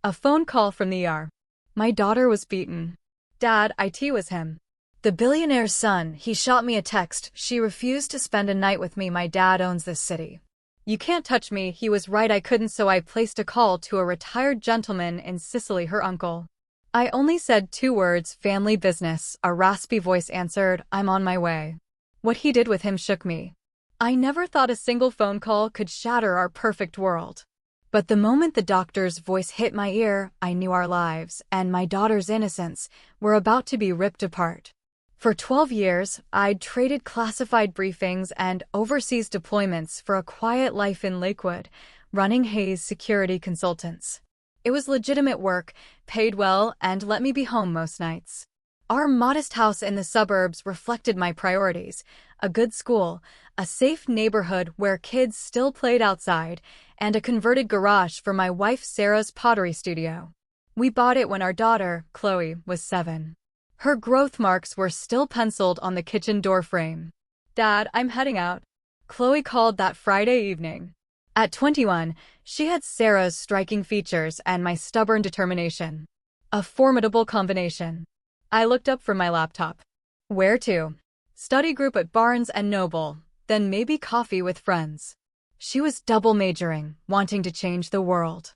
A phone call from the ER. My daughter was beaten. Dad, IT was him. The billionaire's son, he shot me a text. She refused to spend a night with me. My dad owns this city. You can't touch me. He was right, I couldn't, so I placed a call to a retired gentleman in Sicily, her uncle. I only said 2 words, family business. A raspy voice answered, I'm on my way. What he did with him shook me. I never thought a single phone call could shatter our perfect world. But the moment the doctor's voice hit my ear, I knew our lives, and my daughter's innocence, were about to be ripped apart. For 12 years, I'd traded classified briefings and overseas deployments for a quiet life in Lakewood, running Hayes Security Consultants. It was legitimate work, paid well, and let me be home most nights. Our modest house in the suburbs reflected my priorities: a good school, a safe neighborhood where kids still played outside, and a converted garage for my wife Sarah's pottery studio. We bought it when our daughter, Chloe, was 7. Her growth marks were still penciled on the kitchen door frame. Dad, I'm heading out, Chloe called that Friday evening. At 21, she had Sarah's striking features and my stubborn determination. A formidable combination. I looked up from my laptop. Where to? Study group at Barnes & Noble, then maybe coffee with friends. She was double majoring, wanting to change the world.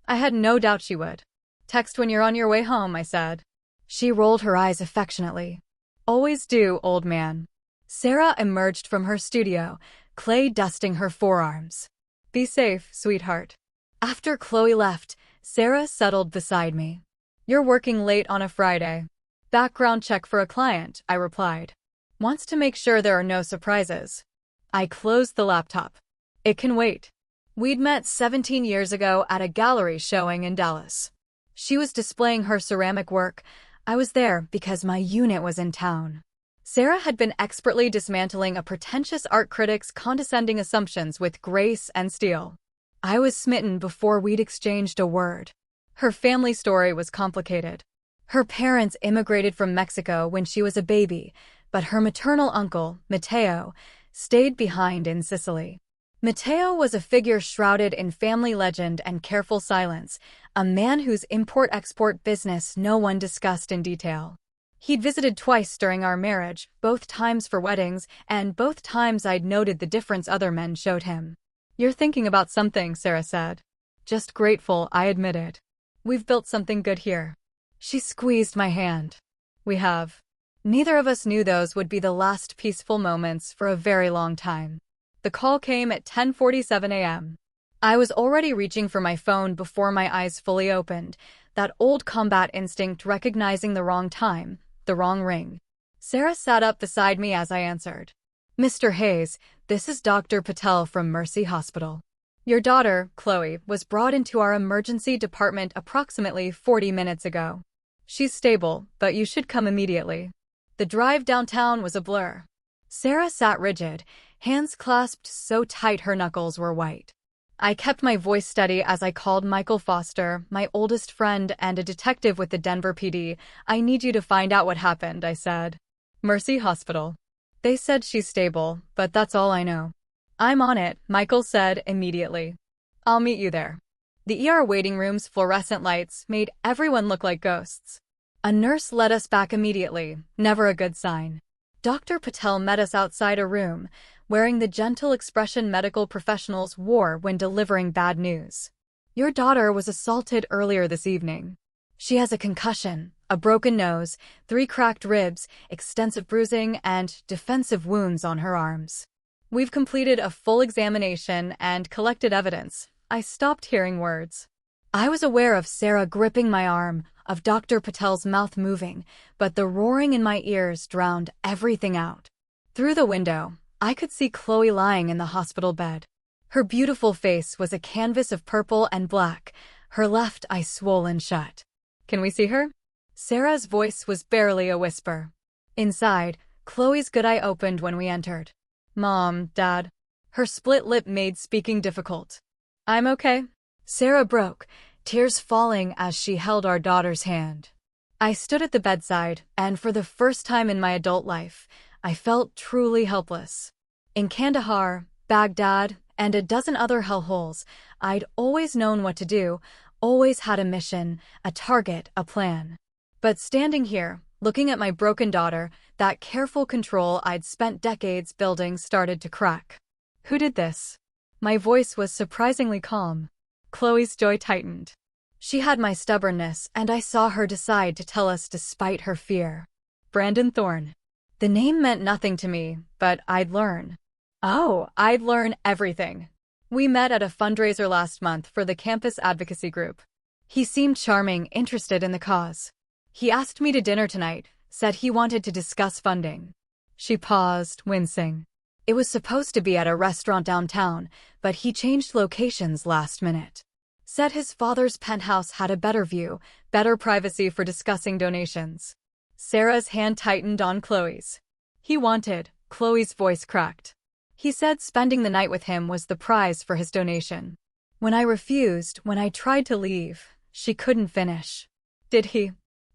I had no doubt she would. Text when you're on your way home, I said. She rolled her eyes affectionately. Always do, old man. Sarah emerged from her studio, clay dusting her forearms. Be safe, sweetheart. After Chloe left, Sarah settled beside me. You're working late on a Friday. Background check for a client, I replied. Wants to make sure there are no surprises. I closed the laptop. It can wait. We'd met 17 years ago at a gallery showing in Dallas. She was displaying her ceramic work. I was there because my unit was in town. Sarah had been expertly dismantling a pretentious art critic's condescending assumptions with grace and steel. I was smitten before we'd exchanged a word. Her family story was complicated. Her parents immigrated from Mexico when she was a baby, but her maternal uncle, Matteo, stayed behind in Sicily. Matteo was a figure shrouded in family legend and careful silence, a man whose import-export business no one discussed in detail. He'd visited twice during our marriage, both times for weddings, and both times I'd noted the difference other men showed him. You're thinking about something, Sarah said. Just grateful, I admitted. We've built something good here. She squeezed my hand. We have. Neither of us knew those would be the last peaceful moments for a very long time. The call came at 10:47 a.m. I was already reaching for my phone before my eyes fully opened, that old combat instinct recognizing the wrong time, the wrong ring. Sarah sat up beside me as I answered. Mr. Hayes, this is Dr. Patel from Mercy Hospital. Your daughter, Chloe, was brought into our emergency department approximately 40 minutes ago. She's stable, but you should come immediately. The drive downtown was a blur. Sarah sat rigid, hands clasped so tight her knuckles were white. I kept my voice steady as I called Michael Foster, my oldest friend and a detective with the Denver PD. I need you to find out what happened, I said. Mercy Hospital. They said she's stable, but that's all I know. I'm on it, Michael said immediately. I'll meet you there. The ER waiting room's fluorescent lights made everyone look like ghosts. A nurse led us back immediately, never a good sign. Dr. Patel met us outside a room, wearing the gentle expression medical professionals wore when delivering bad news. Your daughter was assaulted earlier this evening. She has a concussion, a broken nose, 3 cracked ribs, extensive bruising, and defensive wounds on her arms. We've completed a full examination and collected evidence. I stopped hearing words. I was aware of Sarah gripping my arm, of Dr. Patel's mouth moving, but the roaring in my ears drowned everything out. Through the window, I could see Chloe lying in the hospital bed. Her beautiful face was a canvas of purple and black, her left eye swollen shut. Can we see her? Sarah's voice was barely a whisper. Inside, Chloe's good eye opened when we entered. Mom, Dad. Her split lip made speaking difficult. I'm okay. Sarah broke, tears falling as she held our daughter's hand. I stood at the bedside, and for the first time in my adult life, I felt truly helpless. In Kandahar, Baghdad, and a dozen other hellholes, I'd always known what to do, Always had a mission, a target, a plan. But standing here, looking at my broken daughter, that careful control I'd spent decades building started to crack. Who did this? My voice was surprisingly calm. Chloe's joy tightened. She had my stubbornness, and I saw her decide to tell us despite her fear. Brandon Thorne. The name meant nothing to me, but I'd learn. Oh, I'd learn everything. We met at a fundraiser last month for the campus advocacy group. He seemed charming, interested in the cause. He asked me to dinner tonight, said he wanted to discuss funding. She paused, wincing. It was supposed to be at a restaurant downtown, but he changed locations last minute. Said his father's penthouse had a better view, better privacy for discussing donations. Sarah's hand tightened on Chloe's. He wanted, Chloe's voice cracked. He said spending the night with him was the prize for his donation. When I refused, when I tried to leave, she couldn't finish. Did he?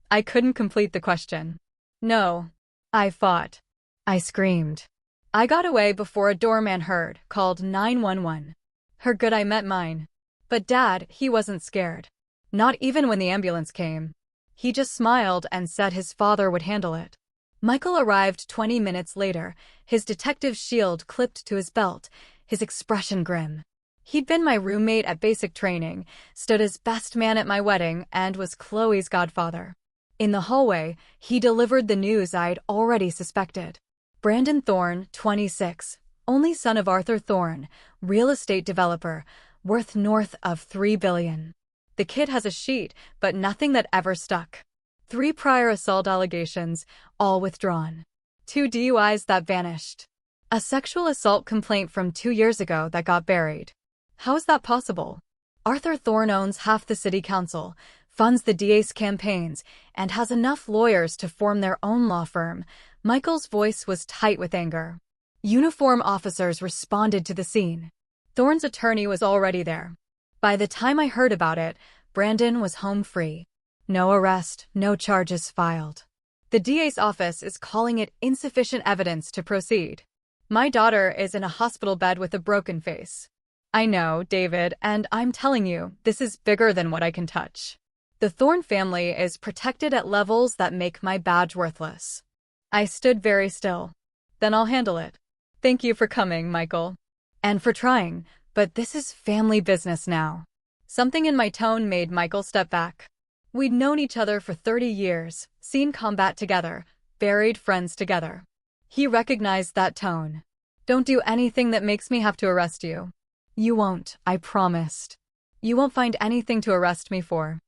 I couldn't complete the question. No. I fought. I screamed. I got away before a doorman heard, called 911. Her good I met mine. But Dad, he wasn't scared. Not even when the ambulance came. He just smiled and said his father would handle it. Michael arrived 20 minutes later, his detective's shield clipped to his belt, his expression grim. He'd been my roommate at basic training, stood as best man at my wedding, and was Chloe's godfather. In the hallway, he delivered the news I'd already suspected. Brandon Thorne, 26, only son of Arthur Thorne, real estate developer, worth north of $3 billion. The kid has a sheet, but nothing that ever stuck. 3 prior assault allegations, all withdrawn. 2 DUIs that vanished. A sexual assault complaint from 2 years ago that got buried. How is that possible? Arthur Thorne owns half the city council, funds the DA's campaigns, and has enough lawyers to form their own law firm. Michael's voice was tight with anger. Uniform officers responded to the scene. Thorne's attorney was already there. By the time I heard about it, Brandon was home free. No arrest, no charges filed. The DA's office is calling it insufficient evidence to proceed. My daughter is in a hospital bed with a broken face. I know, David, and I'm telling you, this is bigger than what I can touch. The Thorne family is protected at levels that make my badge worthless. I stood very still. Then I'll handle it. Thank you for coming, Michael. And for trying, but this is family business now. Something in my tone made Michael step back. We'd known each other for 30 years, seen combat together, buried friends together. He recognized that tone. Don't do anything that makes me have to arrest you. You won't, I promised. You won't find anything to arrest me for.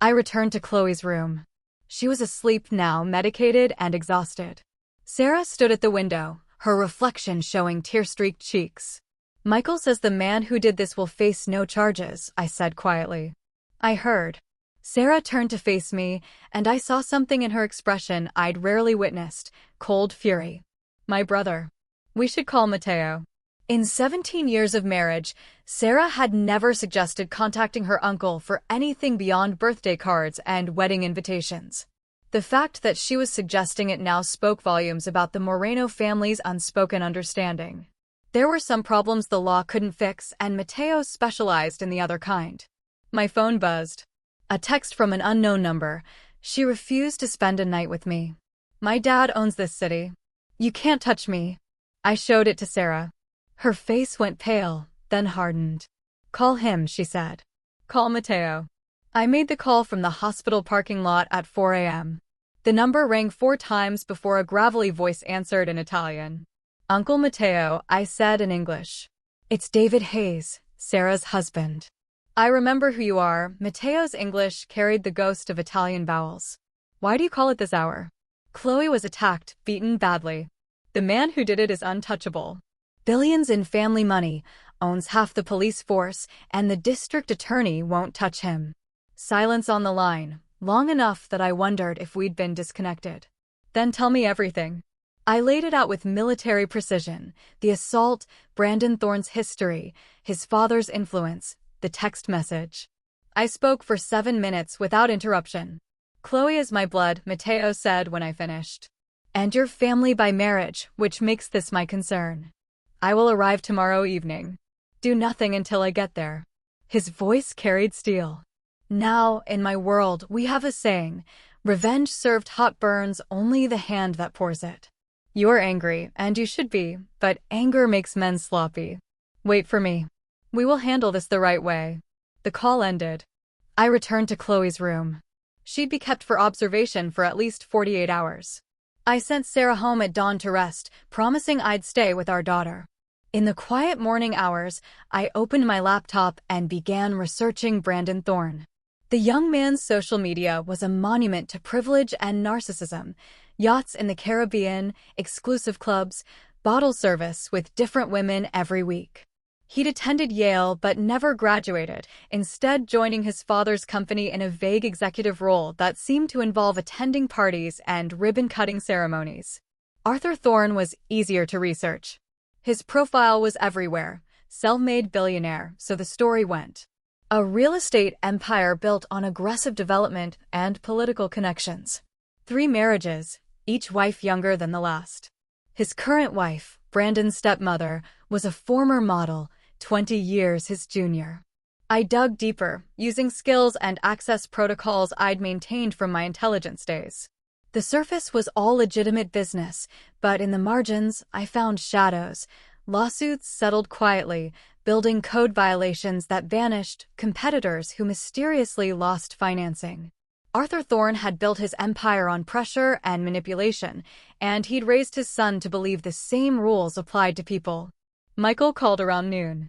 I returned to Chloe's room. She was asleep now, medicated and exhausted. Sarah stood at the window, her reflection showing tear-streaked cheeks. Michael says the man who did this will face no charges, I said quietly. I heard. Sarah turned to face me, and I saw something in her expression I'd rarely witnessed, cold fury. My brother. We should call Mateo. In 17 years of marriage, Sarah had never suggested contacting her uncle for anything beyond birthday cards and wedding invitations. The fact that she was suggesting it now spoke volumes about the Moreno family's unspoken understanding. There were some problems the law couldn't fix, and Mateo specialized in the other kind. My phone buzzed. A text from an unknown number. She refused to spend a night with me. My dad owns this city. You can't touch me. I showed it to Sarah. Her face went pale, then hardened. Call him, she said. Call Mateo. I made the call from the hospital parking lot at 4 a.m. The number rang 4 times before a gravelly voice answered in Italian. Uncle Mateo, I said in English. It's David Hayes, Sarah's husband. I remember who you are. Mateo's English carried the ghost of Italian vowels. Why do you call it this hour? Chloe was attacked, beaten badly. The man who did it is untouchable. Billions in family money, owns half the police force, and the district attorney won't touch him. Silence on the line, long enough that I wondered if we'd been disconnected. Then tell me everything. I laid it out with military precision, the assault, Brandon Thorne's history, his father's influence, the text message. I spoke for 7 minutes without interruption. Chloe is my blood, Mateo said when I finished. And your family by marriage, which makes this my concern. I will arrive tomorrow evening. Do nothing until I get there. His voice carried steel. Now, in my world, we have a saying, revenge served hot burns only the hand that pours it. You're angry, and you should be, but anger makes men sloppy. Wait for me. We will handle this the right way. The call ended. I returned to Chloe's room. She'd be kept for observation for at least 48 hours. I sent Sarah home at dawn to rest, promising I'd stay with our daughter. In the quiet morning hours, I opened my laptop and began researching Brandon Thorne. The young man's social media was a monument to privilege and narcissism. Yachts in the Caribbean, exclusive clubs, bottle service with different women every week. He'd attended Yale but never graduated, instead joining his father's company in a vague executive role that seemed to involve attending parties and ribbon-cutting ceremonies. Arthur Thorne was easier to research. His profile was everywhere, self-made billionaire, so the story went. A real estate empire built on aggressive development and political connections. 3 marriages, each wife younger than the last. His current wife, Brandon's stepmother, was a former model, 20 years his junior. I dug deeper, using skills and access protocols I'd maintained from my intelligence days. The surface was all legitimate business, but in the margins, I found shadows. Lawsuits settled quietly, building code violations that vanished, competitors who mysteriously lost financing. Arthur Thorne had built his empire on pressure and manipulation, and he'd raised his son to believe the same rules applied to people. Michael called around noon.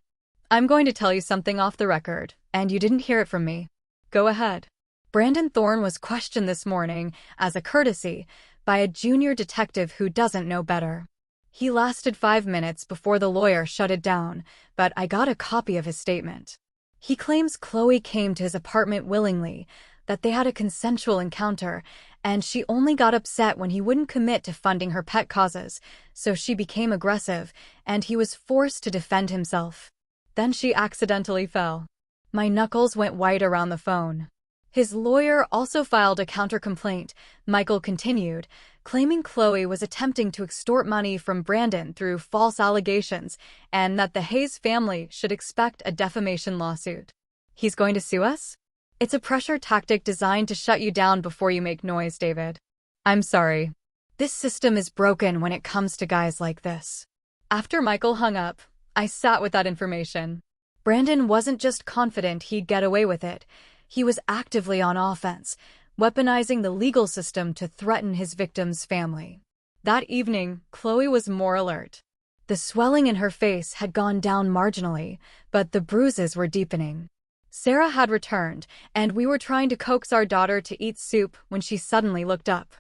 I'm going to tell you something off the record, and you didn't hear it from me. Go ahead. Brandon Thorne was questioned this morning, as a courtesy, by a junior detective who doesn't know better. He lasted 5 minutes before the lawyer shut it down, but I got a copy of his statement. He claims Chloe came to his apartment willingly, that they had a consensual encounter, and she only got upset when he wouldn't commit to funding her pet causes, so she became aggressive, and he was forced to defend himself. Then she accidentally fell. My knuckles went white around the phone. His lawyer also filed a counter-complaint, Michael continued, claiming Chloe was attempting to extort money from Brandon through false allegations and that the Hayes family should expect a defamation lawsuit. He's going to sue us? It's a pressure tactic designed to shut you down before you make noise, David. I'm sorry. This system is broken when it comes to guys like this. After Michael hung up, I sat with that information. Brandon wasn't just confident he'd get away with it. He was actively on offense, weaponizing the legal system to threaten his victim's family. That evening, Chloe was more alert. The swelling in her face had gone down marginally, but the bruises were deepening. Sarah had returned, and we were trying to coax our daughter to eat soup when she suddenly looked up.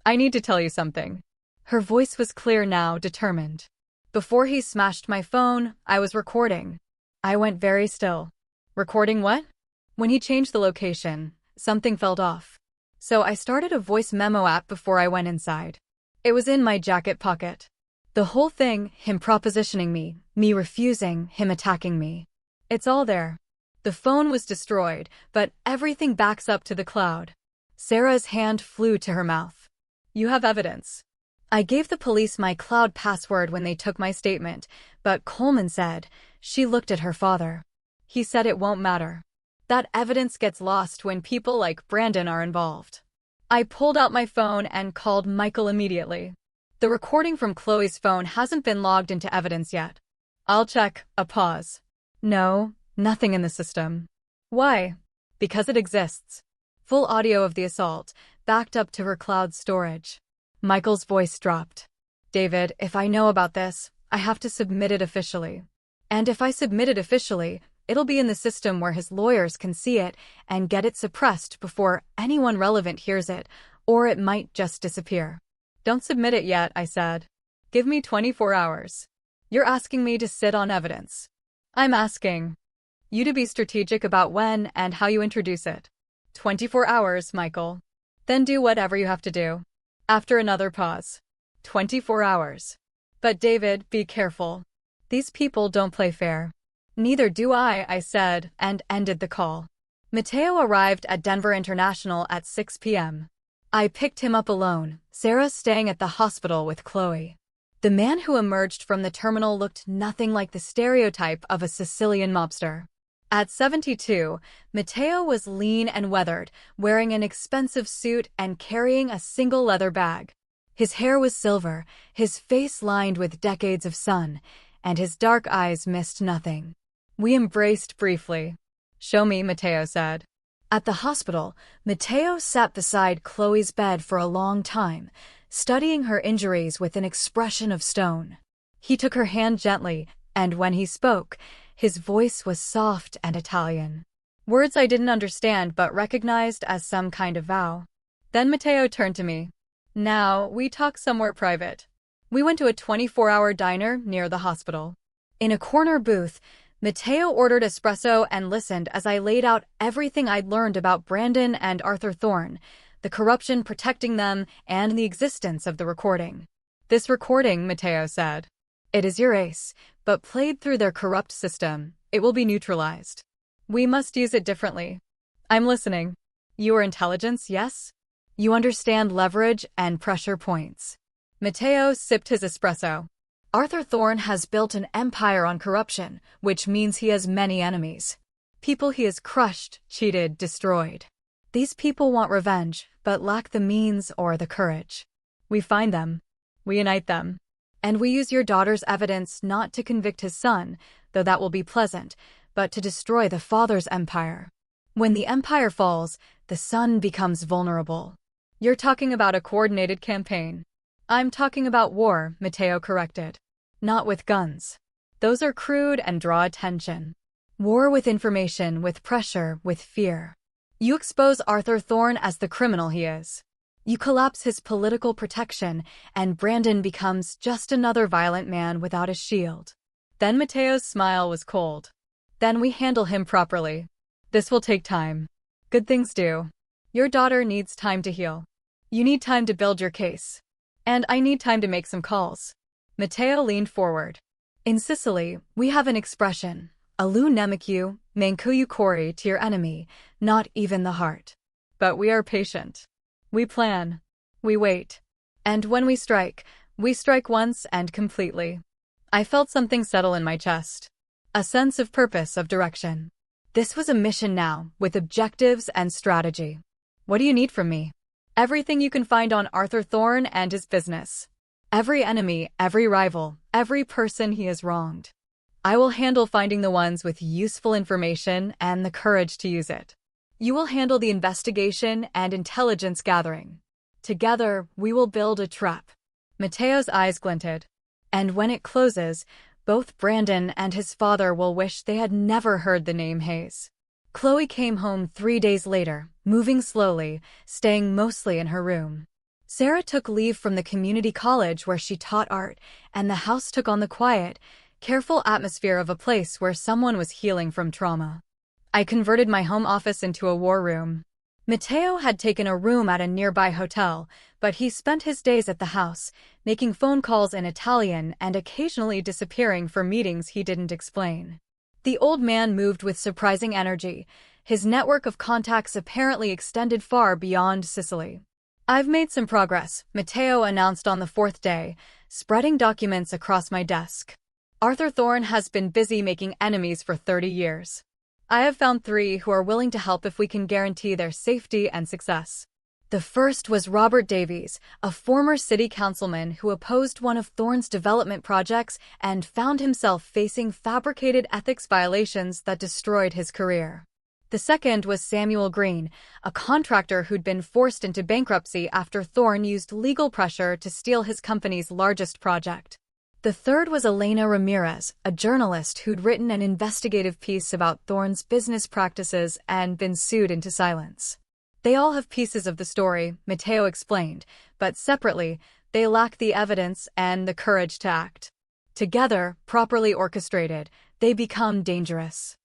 I need to tell you something. Her voice was clear now, determined. Before he smashed my phone, I was recording. I went very still. Recording what? When he changed the location, something felt off. So I started a voice memo app before I went inside. It was in my jacket pocket. The whole thing, him propositioning me refusing, him attacking me. It's all there. The phone was destroyed, but everything backs up to the cloud. Sarah's hand flew to her mouth. You have evidence. I gave the police my cloud password when they took my statement, but Coleman said, she looked at her father. He said it won't matter. That evidence gets lost when people like Brandon are involved. I pulled out my phone and called Michael immediately. The recording from Chloe's phone hasn't been logged into evidence yet. I'll check. A pause. No, nothing in the system. Why? Because it exists. Full audio of the assault, backed up to her cloud storage. Michael's voice dropped. David, if I know about this, I have to submit it officially. And if I submit it officially, it'll be in the system where his lawyers can see it and get it suppressed before anyone relevant hears it, or it might just disappear. Don't submit it yet, I said. Give me 24 hours. You're asking me to sit on evidence. I'm asking you to be strategic about when and how you introduce it. 24 hours, Michael. Then do whatever you have to do. After another pause. 24 hours. But David, be careful. These people don't play fair. Neither do I said, and ended the call. Mateo arrived at Denver International at 6 p.m. I picked him up alone, Sarah staying at the hospital with Chloe. The man who emerged from the terminal looked nothing like the stereotype of a Sicilian mobster. At 72, Matteo was lean and weathered, wearing an expensive suit and carrying a single leather bag. His hair was silver, his face lined with decades of sun, and his dark eyes missed nothing. We embraced briefly. "Show me," Matteo said. At the hospital, Matteo sat beside Chloe's bed for a long time, studying her injuries with an expression of stone. He took her hand gently, and when he spoke, his voice was soft and Italian. Words I didn't understand but recognized as some kind of vow. Then Matteo turned to me. "Now, we talk somewhere private." We went to a 24-hour diner near the hospital. In a corner booth, Matteo ordered espresso and listened as I laid out everything I'd learned about Brandon and Arthur Thorne, the corruption protecting them, and the existence of the recording. "This recording," Matteo said. "It is your ace, but played through their corrupt system, it will be neutralized. We must use it differently." "I'm listening." "You are intelligence, yes? You understand leverage and pressure points." Matteo sipped his espresso. "Arthur Thorne has built an empire on corruption, which means he has many enemies. People he has crushed, cheated, destroyed. These people want revenge, but lack the means or the courage. We find them. We unite them. And we use your daughter's evidence not to convict his son, though that will be pleasant, but to destroy the father's empire. When the empire falls, the son becomes vulnerable." "You're talking about a coordinated campaign." "I'm talking about war," Matteo corrected. "Not with guns. Those are crude and draw attention. War with information, with pressure, with fear. You expose Arthur Thorne as the criminal he is. You collapse his political protection, and Brandon becomes just another violent man without a shield." Then Matteo's smile was cold. "Then we handle him properly. This will take time. Good things do. Your daughter needs time to heal. You need time to build your case. And I need time to make some calls." Matteo leaned forward. "In Sicily, we have an expression, alu nemicu, mancuyu cori, to your enemy, not even the heart. But we are patient. We plan. We wait. And when we strike once and completely." I felt something settle in my chest. A sense of purpose, of direction. This was a mission now, with objectives and strategy. "What do you need from me?" "Everything you can find on Arthur Thorne and his business. Every enemy, every rival, every person he has wronged. I will handle finding the ones with useful information and the courage to use it. You will handle the investigation and intelligence gathering. Together, we will build a trap." Matteo's eyes glinted. "And when it closes, both Brandon and his father will wish they had never heard the name Hayes." Chloe came home 3 days later, moving slowly, staying mostly in her room. Sarah took leave from the community college where she taught art, and the house took on the quiet, careful atmosphere of a place where someone was healing from trauma. I converted my home office into a war room. Matteo had taken a room at a nearby hotel, but he spent his days at the house, making phone calls in Italian and occasionally disappearing for meetings he didn't explain. The old man moved with surprising energy. His network of contacts apparently extended far beyond Sicily. "I've made some progress," Matteo announced on the 4th day, spreading documents across my desk. "Arthur Thorne has been busy making enemies for 30 years. I have found 3 who are willing to help if we can guarantee their safety and success." The first was Robert Davies, a former city councilman who opposed one of Thorne's development projects and found himself facing fabricated ethics violations that destroyed his career. The second was Samuel Green, a contractor who'd been forced into bankruptcy after Thorne used legal pressure to steal his company's largest project. The third was Elena Ramirez, a journalist who'd written an investigative piece about Thorne's business practices and been sued into silence. "They all have pieces of the story," Matteo explained, "but separately, they lack the evidence and the courage to act. Together, properly orchestrated, they become dangerous."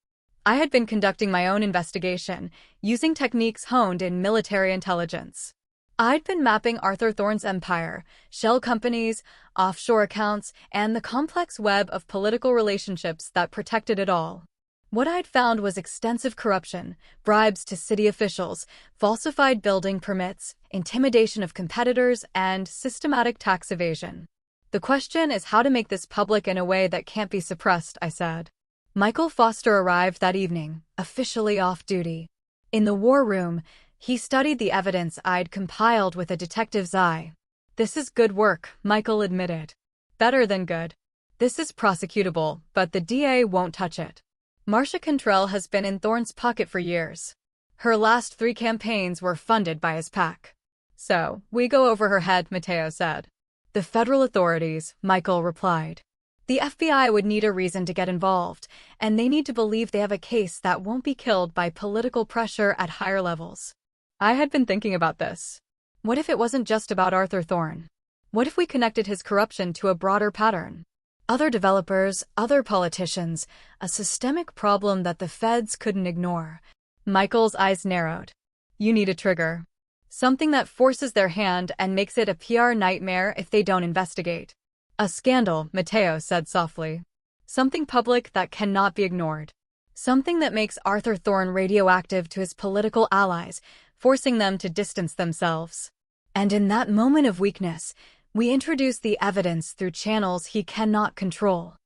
I had been conducting my own investigation, using techniques honed in military intelligence. I'd been mapping Arthur Thorne's empire, shell companies, offshore accounts, and the complex web of political relationships that protected it all. What I'd found was extensive corruption, bribes to city officials, falsified building permits, intimidation of competitors, and systematic tax evasion. "The question is how to make this public in a way that can't be suppressed," I said. Michael Foster arrived that evening, officially off duty. In the war room, he studied the evidence I'd compiled with a detective's eye. "This is good work," Michael admitted. "Better than good. This is prosecutable, but the DA won't touch it." Marcia Cantrell has been in Thorne's pocket for years. Her last 3 campaigns were funded by his PAC. "So, we go over her head," Mateo said. "The federal authorities," Michael replied. "The FBI would need a reason to get involved, and they need to believe they have a case that won't be killed by political pressure at higher levels." I had been thinking about this. What if it wasn't just about Arthur Thorne? What if we connected his corruption to a broader pattern? Other developers, other politicians, a systemic problem that the feds couldn't ignore. Michael's eyes narrowed. "You need a trigger. Something that forces their hand and makes it a PR nightmare if they don't investigate." "A scandal," Mateo said softly. "Something public that cannot be ignored. Something that makes Arthur Thorne radioactive to his political allies, forcing them to distance themselves." And in that moment of weakness, we introduce the evidence through channels he cannot control.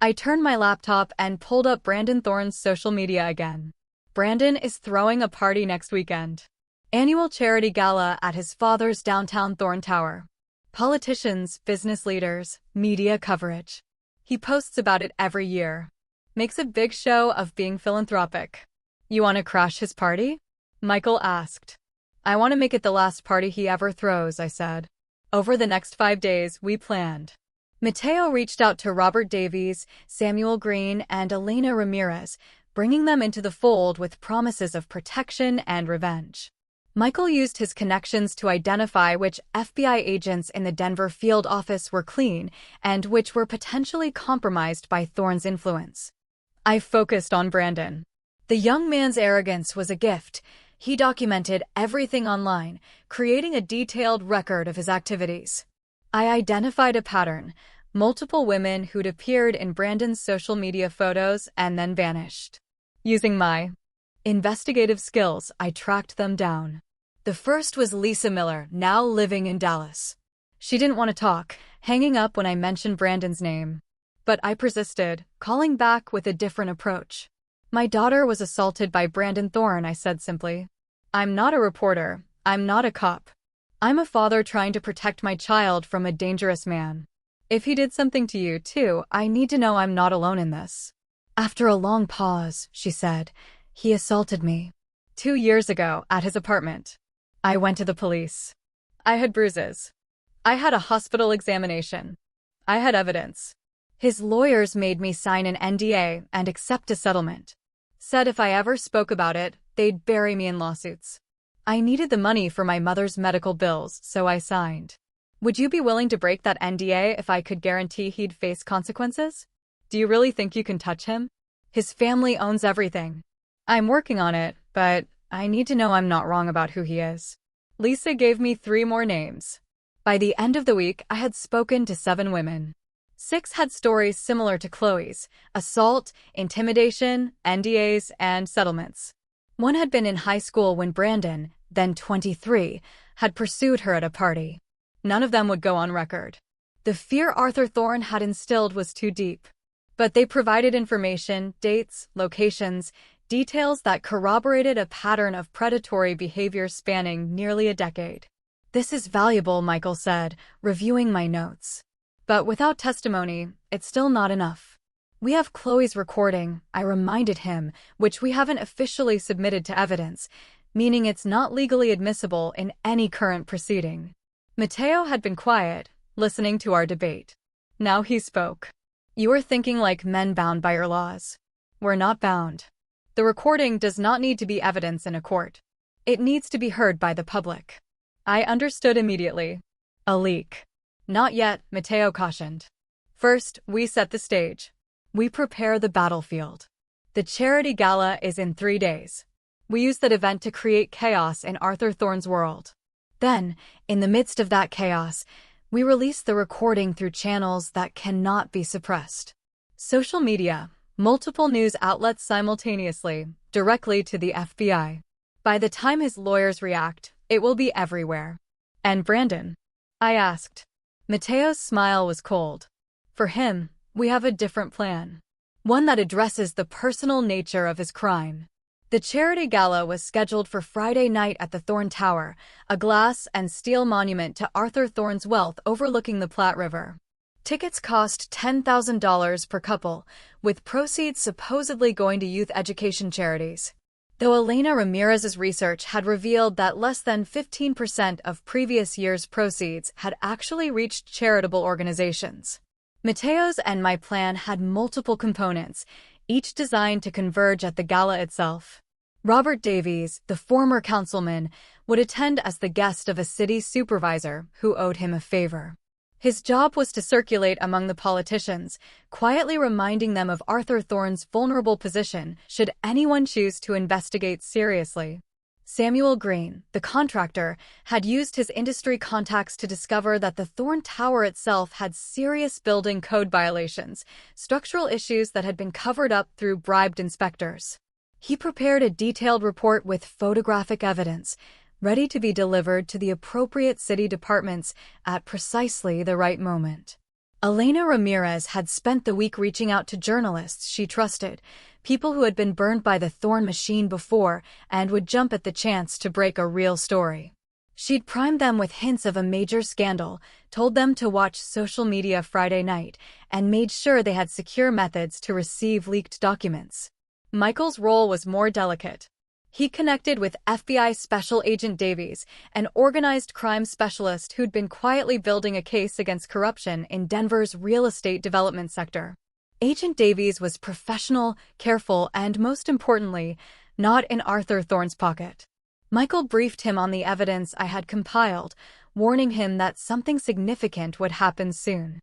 I turned my laptop and pulled up Brandon Thorne's social media again. Brandon is throwing a party next weekend. Annual charity gala at his father's downtown Thorne Tower. Politicians, business leaders, media coverage. He posts about it every year. Makes a big show of being philanthropic. "You want to crash his party?" Michael asked. "I want to make it the last party he ever throws," I said. Over the next 5 days, we planned. Mateo reached out to Robert Davies, Samuel Green, and Elena Ramirez, bringing them into the fold with promises of protection and revenge. Michael used his connections to identify which FBI agents in the Denver field office were clean and which were potentially compromised by Thorne's influence. I focused on Brandon. The young man's arrogance was a gift. He documented everything online, creating a detailed record of his activities. I identified a pattern: multiple women who'd appeared in Brandon's social media photos and then vanished. Using my investigative skills, I tracked them down. The first was Lisa Miller, now living in Dallas. She didn't want to talk, hanging up when I mentioned Brandon's name. But I persisted, calling back with a different approach. "My daughter was assaulted by Brandon Thorne," I said simply. "I'm not a reporter. I'm not a cop. I'm a father trying to protect my child from a dangerous man. If he did something to you, too, I need to know I'm not alone in this." After a long pause, she said, "He assaulted me 2 years ago at his apartment. I went to the police. I had bruises. I had a hospital examination. I had evidence. His lawyers made me sign an NDA and accept a settlement. Said if I ever spoke about it, they'd bury me in lawsuits. I needed the money for my mother's medical bills, so I signed. Would you be willing to break that NDA if I could guarantee he'd face consequences? Do you really think you can touch him? His family owns everything. I'm working on it, but I need to know I'm not wrong about who he is." Lisa gave me 3 more names. By the end of the week, I had spoken to 7 women. 6 had stories similar to Chloe's: assault, intimidation, NDAs, and settlements. 1 had been in high school when Brandon, then 23, had pursued her at a party. None of them would go on record. The fear Arthur Thorne had instilled was too deep. But they provided information, dates, locations, details that corroborated a pattern of predatory behavior spanning nearly a decade. "This is valuable," Michael said, reviewing my notes. "But without testimony, it's still not enough. We have Chloe's recording," I reminded him, "which we haven't officially submitted to evidence, meaning it's not legally admissible in any current proceeding." Mateo had been quiet, listening to our debate. Now he spoke. "You are thinking like men bound by your laws. We're not bound. The recording does not need to be evidence in a court. It needs to be heard by the public." I understood immediately. A leak. "Not yet," Mateo cautioned. "First, we set the stage. We prepare the battlefield. The charity gala is in 3 days. We use that event to create chaos in Arthur Thorne's world. Then, in the midst of that chaos, we release the recording through channels that cannot be suppressed. Social media, multiple news outlets simultaneously, directly to the FBI. By the time his lawyers react, it will be everywhere." "And Brandon?" I asked. Mateo's smile was cold. "For him, we have a different plan. one that addresses the personal nature of his crime. The charity gala was scheduled for Friday night at the Thorn Tower, a glass and steel monument to Arthur Thorn's wealth overlooking the Platte River. Tickets cost $10,000 per couple, with proceeds supposedly going to youth education charities. Though Elena Ramirez's research had revealed that less than 15% of previous year's proceeds had actually reached charitable organizations. Mateo's and my plan had multiple components, each designed to converge at the gala itself. Robert Davies, the former councilman, would attend as the guest of a city supervisor who owed him a favor. His job was to circulate among the politicians, quietly reminding them of Arthur Thorn's vulnerable position should anyone choose to investigate seriously. Samuel Green, the contractor, had used his industry contacts to discover that the Thorn Tower itself had serious building code violations, structural issues that had been covered up through bribed inspectors. He prepared a detailed report with photographic evidence, ready to be delivered to the appropriate city departments at precisely the right moment. Elena Ramirez had spent the week reaching out to journalists she trusted, people who had been burned by the Thorn machine before and would jump at the chance to break a real story. She'd primed them with hints of a major scandal, told them to watch social media Friday night, and made sure they had secure methods to receive leaked documents. Michael's role was more delicate. He connected with FBI Special Agent Davies, an organized crime specialist who'd been quietly building a case against corruption in Denver's real estate development sector. Agent Davies was professional, careful, and most importantly, not in Arthur Thorn's pocket. Michael briefed him on the evidence I had compiled, warning him that something significant would happen soon.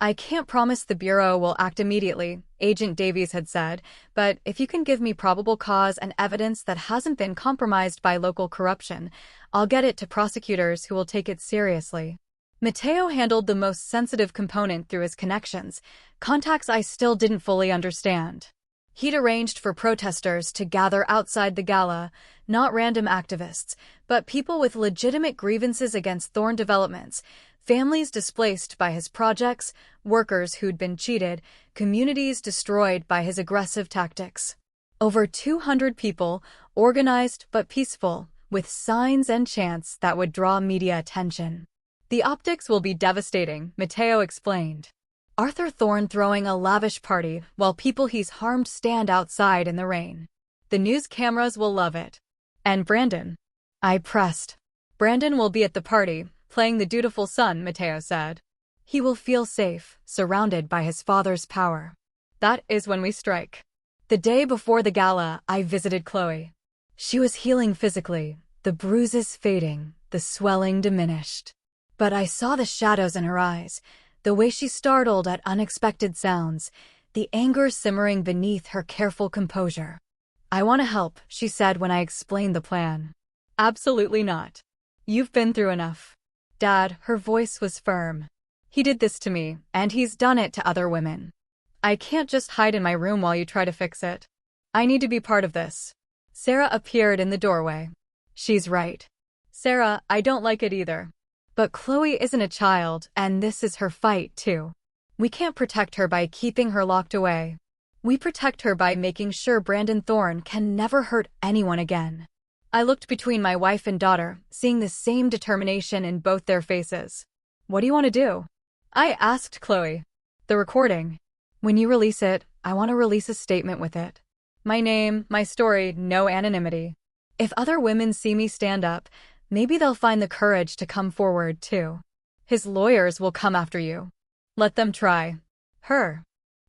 "I can't promise the Bureau will act immediately," Agent Davies had said, "but if you can give me probable cause and evidence that hasn't been compromised by local corruption, I'll get it to prosecutors who will take it seriously." Mateo handled the most sensitive component through his connections, contacts I still didn't fully understand. He'd arranged for protesters to gather outside the gala, not random activists, but people with legitimate grievances against Thorn developments, families displaced by his projects, workers who'd been cheated, communities destroyed by his aggressive tactics. Over 200 people, organized but peaceful, with signs and chants that would draw media attention. "The optics will be devastating," Mateo explained. Arthur Thorn throwing a lavish party while people he's harmed stand outside in the rain. "The news cameras will love it." "And Brandon?" I pressed. "Brandon will be at the party, playing the dutiful son," Mateo said. "He will feel safe, surrounded by his father's power." That is when we strike. The day before the gala, I visited Chloe. She was healing physically, the bruises fading, the swelling diminished. But I saw the shadows in her eyes, the way she startled at unexpected sounds, the anger simmering beneath her careful composure. "I want to help," she said when I explained the plan. "Absolutely not. You've been through enough." "Dad," her voice was firm. "He did this to me, and he's done it to other women. I can't just hide in my room while you try to fix it. I need to be part of this." Sarah appeared in the doorway. "She's right." "Sarah, I don't like it either. But Chloe isn't a child, and this is her fight, too. We can't protect her by keeping her locked away. We protect her by making sure Brandon Thorn can never hurt anyone again." I looked between my wife and daughter, seeing the same determination in both their faces. "What do you want to do?" I asked Chloe. "The recording. When you release it, I want to release a statement with it. My name, my story, no anonymity. If other women see me stand up, maybe they'll find the courage to come forward, too. His lawyers will come after you. Let them try." Her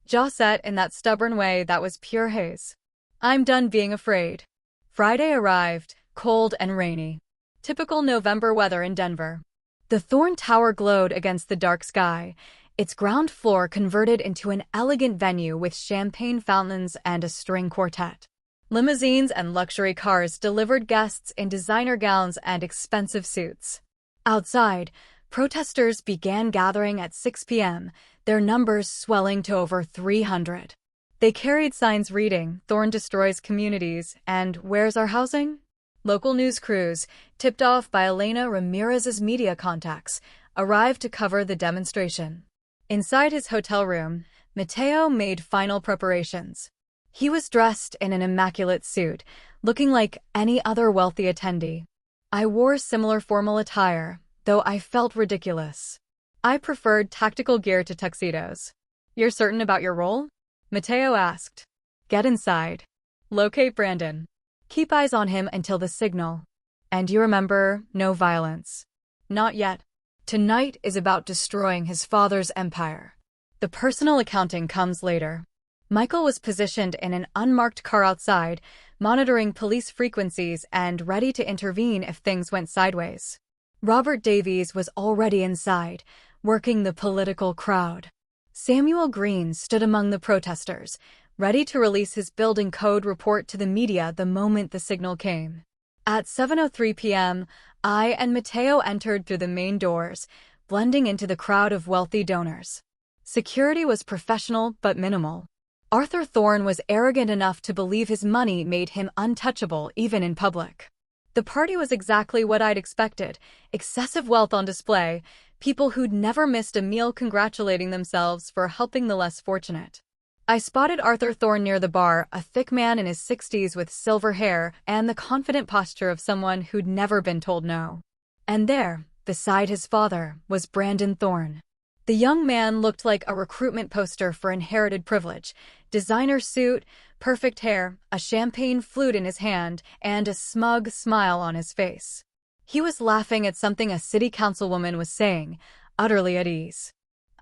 jaw set in that stubborn way that was pure haze. "I'm done being afraid." Friday arrived, cold and rainy. Typical November weather in Denver. The Thorn Tower glowed against the dark sky, its ground floor converted into an elegant venue with champagne fountains and a string quartet. Limousines and luxury cars delivered guests in designer gowns and expensive suits. Outside, protesters began gathering at 6 p.m., their numbers swelling to over 300. They carried signs reading, "Thorn destroys communities," and "Where's our housing?" Local news crews, tipped off by Elena Ramirez's media contacts, arrived to cover the demonstration. Inside his hotel room, Matteo made final preparations. He was dressed in an immaculate suit, looking like any other wealthy attendee. I wore similar formal attire, though I felt ridiculous. I preferred tactical gear to tuxedos. "You're certain about your role?" Matteo asked. "Get inside. Locate Brandon. Keep eyes on him until the signal. And you remember, no violence." "Not yet. Tonight is about destroying his father's empire. The personal accounting comes later." Michael was positioned in an unmarked car outside, monitoring police frequencies and ready to intervene if things went sideways. Robert Davies was already inside, working the political crowd. Samuel Green stood among the protesters, ready to release his building code report to the media the moment the signal came. At 7:03 p.m., I and Matteo entered through the main doors, blending into the crowd of wealthy donors. Security was professional but minimal. Arthur Thorne was arrogant enough to believe his money made him untouchable even in public. The party was exactly what I'd expected: excessive wealth on display, people who'd never missed a meal congratulating themselves for helping the less fortunate. I spotted Arthur Thorne near the bar, a thick man in his 60s with silver hair and the confident posture of someone who'd never been told no. And there, beside his father, was Brandon Thorne. The young man looked like a recruitment poster for inherited privilege: designer suit, perfect hair, a champagne flute in his hand, and a smug smile on his face. He was laughing at something a city councilwoman was saying, utterly at ease.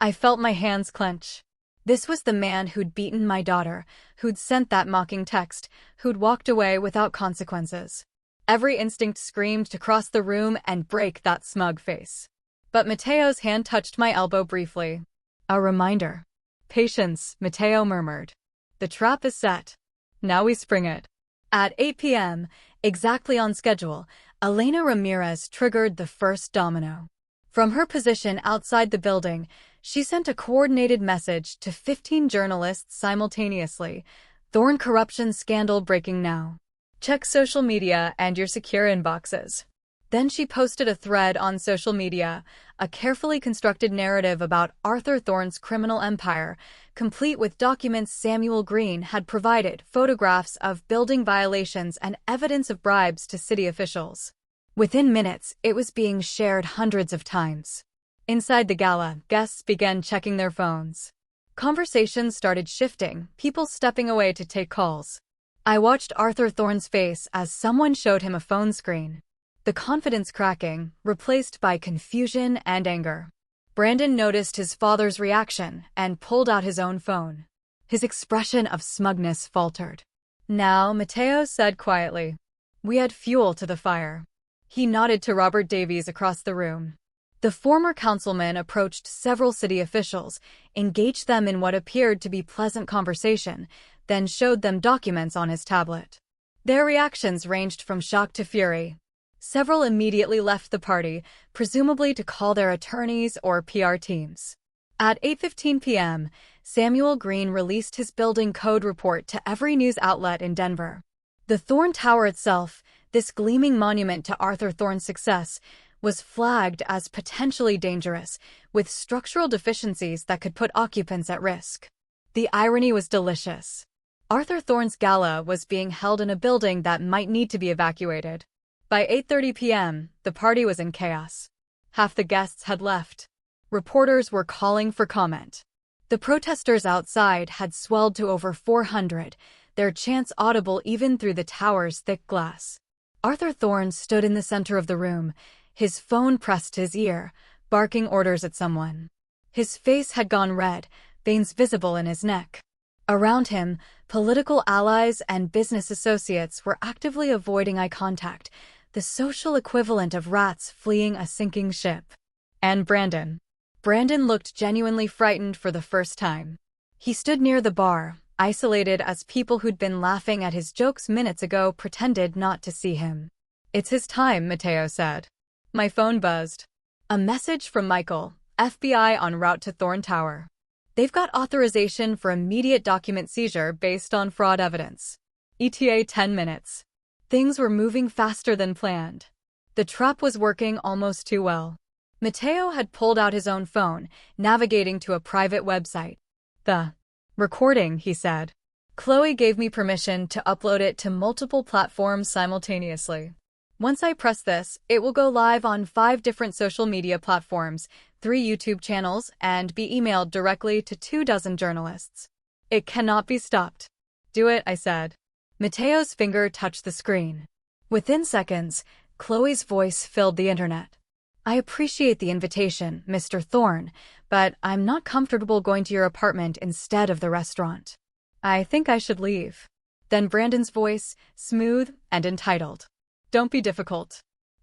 I felt my hands clench. This was the man who'd beaten my daughter, who'd sent that mocking text, who'd walked away without consequences. Every instinct screamed to cross the room and break that smug face. But Matteo's hand touched my elbow briefly. "A reminder." "Patience," Matteo murmured. "The trap is set. Now we spring it." At 8 p.m., exactly on schedule, Elena Ramirez triggered the first domino. From her position outside the building, she sent a coordinated message to 15 journalists simultaneously: "Thorne corruption scandal breaking now. Check social media and your secure inboxes." Then she posted a thread on social media, a carefully constructed narrative about Arthur Thorne's criminal empire, complete with documents Samuel Green had provided, photographs of building violations and evidence of bribes to city officials. Within minutes, it was being shared hundreds of times. Inside the gala, guests began checking their phones. Conversations started shifting, people stepping away to take calls. I watched Arthur Thorne's face as someone showed him a phone screen. The confidence cracking, replaced by confusion and anger. Brandon noticed his father's reaction and pulled out his own phone. His expression of smugness faltered. "Now," Matteo said quietly. "We add fuel to the fire." He nodded to Robert Davies across the room. The former councilman approached several city officials, engaged them in what appeared to be pleasant conversation, then showed them documents on his tablet. Their reactions ranged from shock to fury. Several immediately left the party, presumably to call their attorneys or PR teams. At 8:15 p.m., Samuel Green released his building code report to every news outlet in Denver. The Thorne Tower itself, this gleaming monument to Arthur Thorne's success, was flagged as potentially dangerous, with structural deficiencies that could put occupants at risk. The irony was delicious. Arthur Thorne's gala was being held in a building that might need to be evacuated. By 8:30 p.m., the party was in chaos. Half the guests had left. Reporters were calling for comment. The protesters outside had swelled to over 400, their chants audible even through the tower's thick glass. Arthur Thorne stood in the center of the room, his phone pressed to his ear, barking orders at someone. His face had gone red, veins visible in his neck. Around him, political allies and business associates were actively avoiding eye contact, the social equivalent of rats fleeing a sinking ship. And Brandon. Brandon looked genuinely frightened for the first time. He stood near the bar, isolated as people who'd been laughing at his jokes minutes ago pretended not to see him. "It's his time," Matteo said. My phone buzzed. A message from Michael, FBI en route to Thorne Tower. "They've got authorization for immediate document seizure based on fraud evidence. ETA 10 minutes. Things were moving faster than planned. The trap was working almost too well. Matteo had pulled out his own phone, navigating to a private website. The Recording, he said. Chloe gave me permission to upload it to multiple platforms simultaneously. Once I press this, it will go live on 5 different social media platforms, 3 YouTube channels, and be emailed directly to 24 journalists. It cannot be stopped. Do it, I said. Mateo's finger touched the screen. Within seconds, Chloe's voice filled the internet. I appreciate the invitation, Mr. Thorne, but I'm not comfortable going to your apartment instead of the restaurant. I think I should leave. Then Brandon's voice, smooth and entitled. Don't be difficult.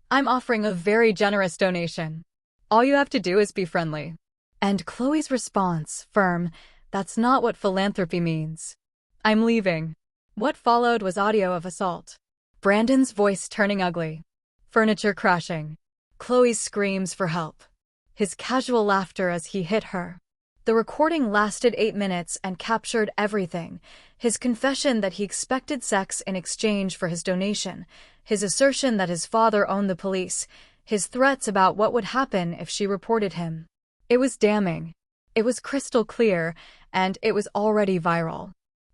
I'm offering a very generous donation. All you have to do is be friendly. And Chloe's response, firm, that's not what philanthropy means. I'm leaving. What followed was audio of assault. Brandon's voice turning ugly. Furniture crashing. Chloe's screams for help. His casual laughter as he hit her. The recording lasted 8 minutes and captured everything. His confession that he expected sex in exchange for his donation. His assertion that his father owned the police. His threats about what would happen if she reported him. It was damning. It was crystal clear, and it was already viral.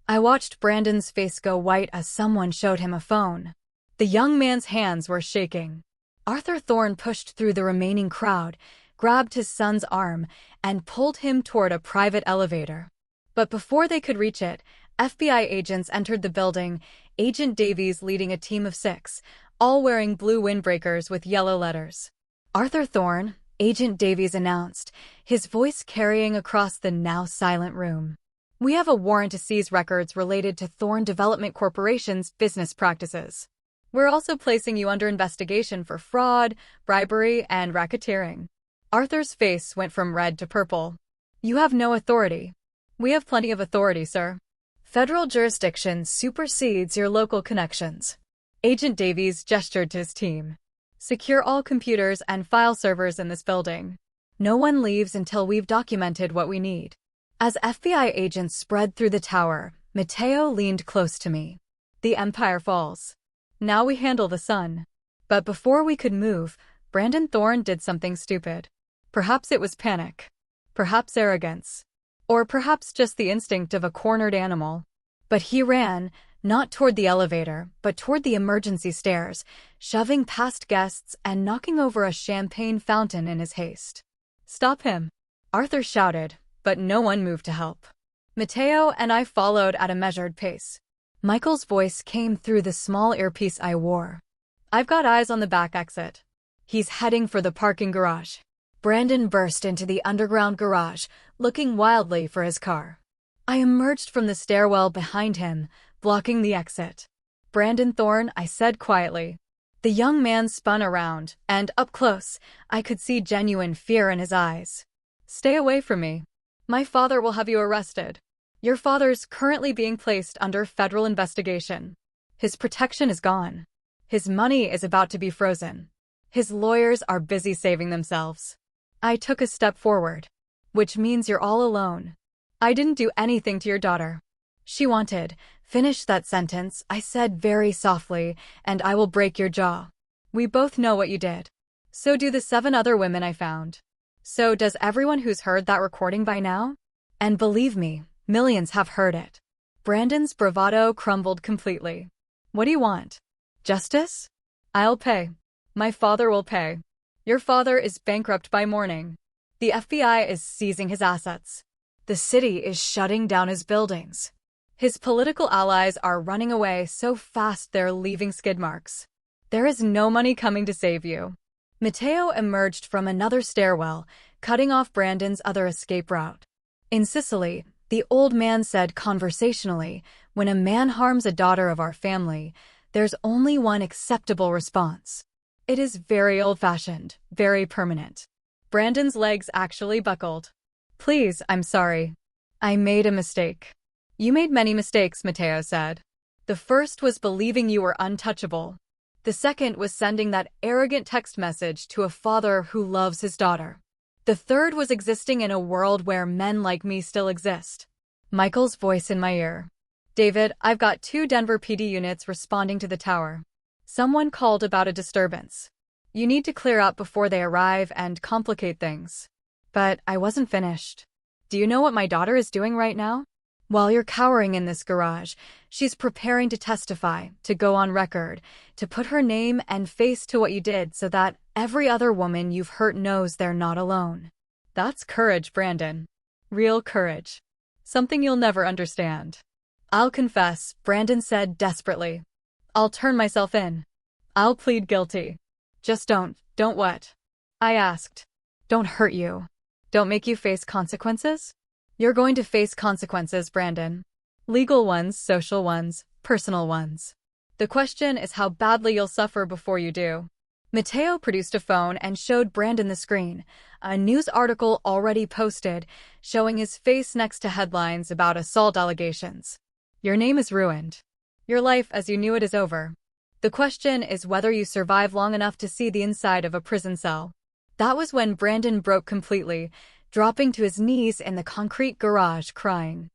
I watched Brandon's face go white as someone showed him a phone. The young man's hands were shaking. Arthur Thorne pushed through the remaining crowd, grabbed his son's arm, and pulled him toward a private elevator. But before they could reach it, FBI agents entered the building, Agent Davies leading a team of 6, all wearing blue windbreakers with yellow letters. Arthur Thorne, Agent Davies announced, his voice carrying across the now silent room. We have a warrant to seize records related to Thorne Development Corporation's business practices. We're also placing you under investigation for fraud, bribery, and racketeering. Arthur's face went from red to purple. You have no authority. We have plenty of authority, sir. Federal jurisdiction supersedes your local connections. Agent Davies gestured to his team. Secure all computers and file servers in this building. No one leaves until we've documented what we need. As FBI agents spread through the tower, Mateo leaned close to me. The empire falls. Now we handle the sun. But before we could move, Brandon Thorne did something stupid. Perhaps it was panic. Perhaps arrogance. Or perhaps just the instinct of a cornered animal. But he ran, not toward the elevator, but toward the emergency stairs, shoving past guests and knocking over a champagne fountain in his haste. Stop him! Arthur shouted, but no one moved to help. Mateo and I followed at a measured pace. Michael's voice came through the small earpiece I wore. I've got eyes on the back exit. He's heading for the parking garage. Brandon burst into the underground garage, looking wildly for his car. I emerged from the stairwell behind him, blocking the exit. Brandon Thorne, I said quietly. The young man spun around, and up close, I could see genuine fear in his eyes. Stay away from me. My father will have you arrested. Your father's currently being placed under federal investigation. His protection is gone. His money is about to be frozen. His lawyers are busy saving themselves. I took a step forward. Which means you're all alone. I didn't do anything to your daughter. She wanted. Finish that sentence, I said very softly, and I will break your jaw. We both know what you did. So do the 7 other women I found. So does everyone who's heard that recording by now? And believe me, millions have heard it. Brandon's bravado crumbled completely. What do you want? Justice? I'll pay. My father will pay. Your father is bankrupt by morning. The FBI is seizing his assets. The city is shutting down his buildings. His political allies are running away so fast they're leaving skid marks. There is no money coming to save you. Mateo emerged from another stairwell, cutting off Brandon's other escape route. In Sicily, the old man said conversationally, when a man harms a daughter of our family, there's only one acceptable response. It is very old-fashioned, very permanent. Brandon's legs actually buckled. Please, I'm sorry. I made a mistake. You made many mistakes, Mateo said. The first was believing you were untouchable. The second was sending that arrogant text message to a father who loves his daughter. The third was existing in a world where men like me still exist. Michael's voice in my ear. David, I've got 2 Denver PD units responding to the tower. Someone called about a disturbance. You need to clear up before they arrive and complicate things. But I wasn't finished. Do you know what my daughter is doing right now? While you're cowering in this garage, she's preparing to testify, to go on record, to put her name and face to what you did so that every other woman you've hurt knows they're not alone. That's courage, Brandon. Real courage. Something you'll never understand. I'll confess, Brandon said desperately. I'll turn myself in. I'll plead guilty. Just don't what? I asked. Don't hurt you. Don't make you face consequences? You're going to face consequences, Brandon. Legal ones, social ones, personal ones. The question is how badly you'll suffer before you do. Mateo produced a phone and showed Brandon the screen, a news article already posted, showing his face next to headlines about assault allegations. Your name is ruined. Your life as you knew it is over. The question is whether you survive long enough to see the inside of a prison cell. That was when Brandon broke completely, dropping to his knees in the concrete garage, crying.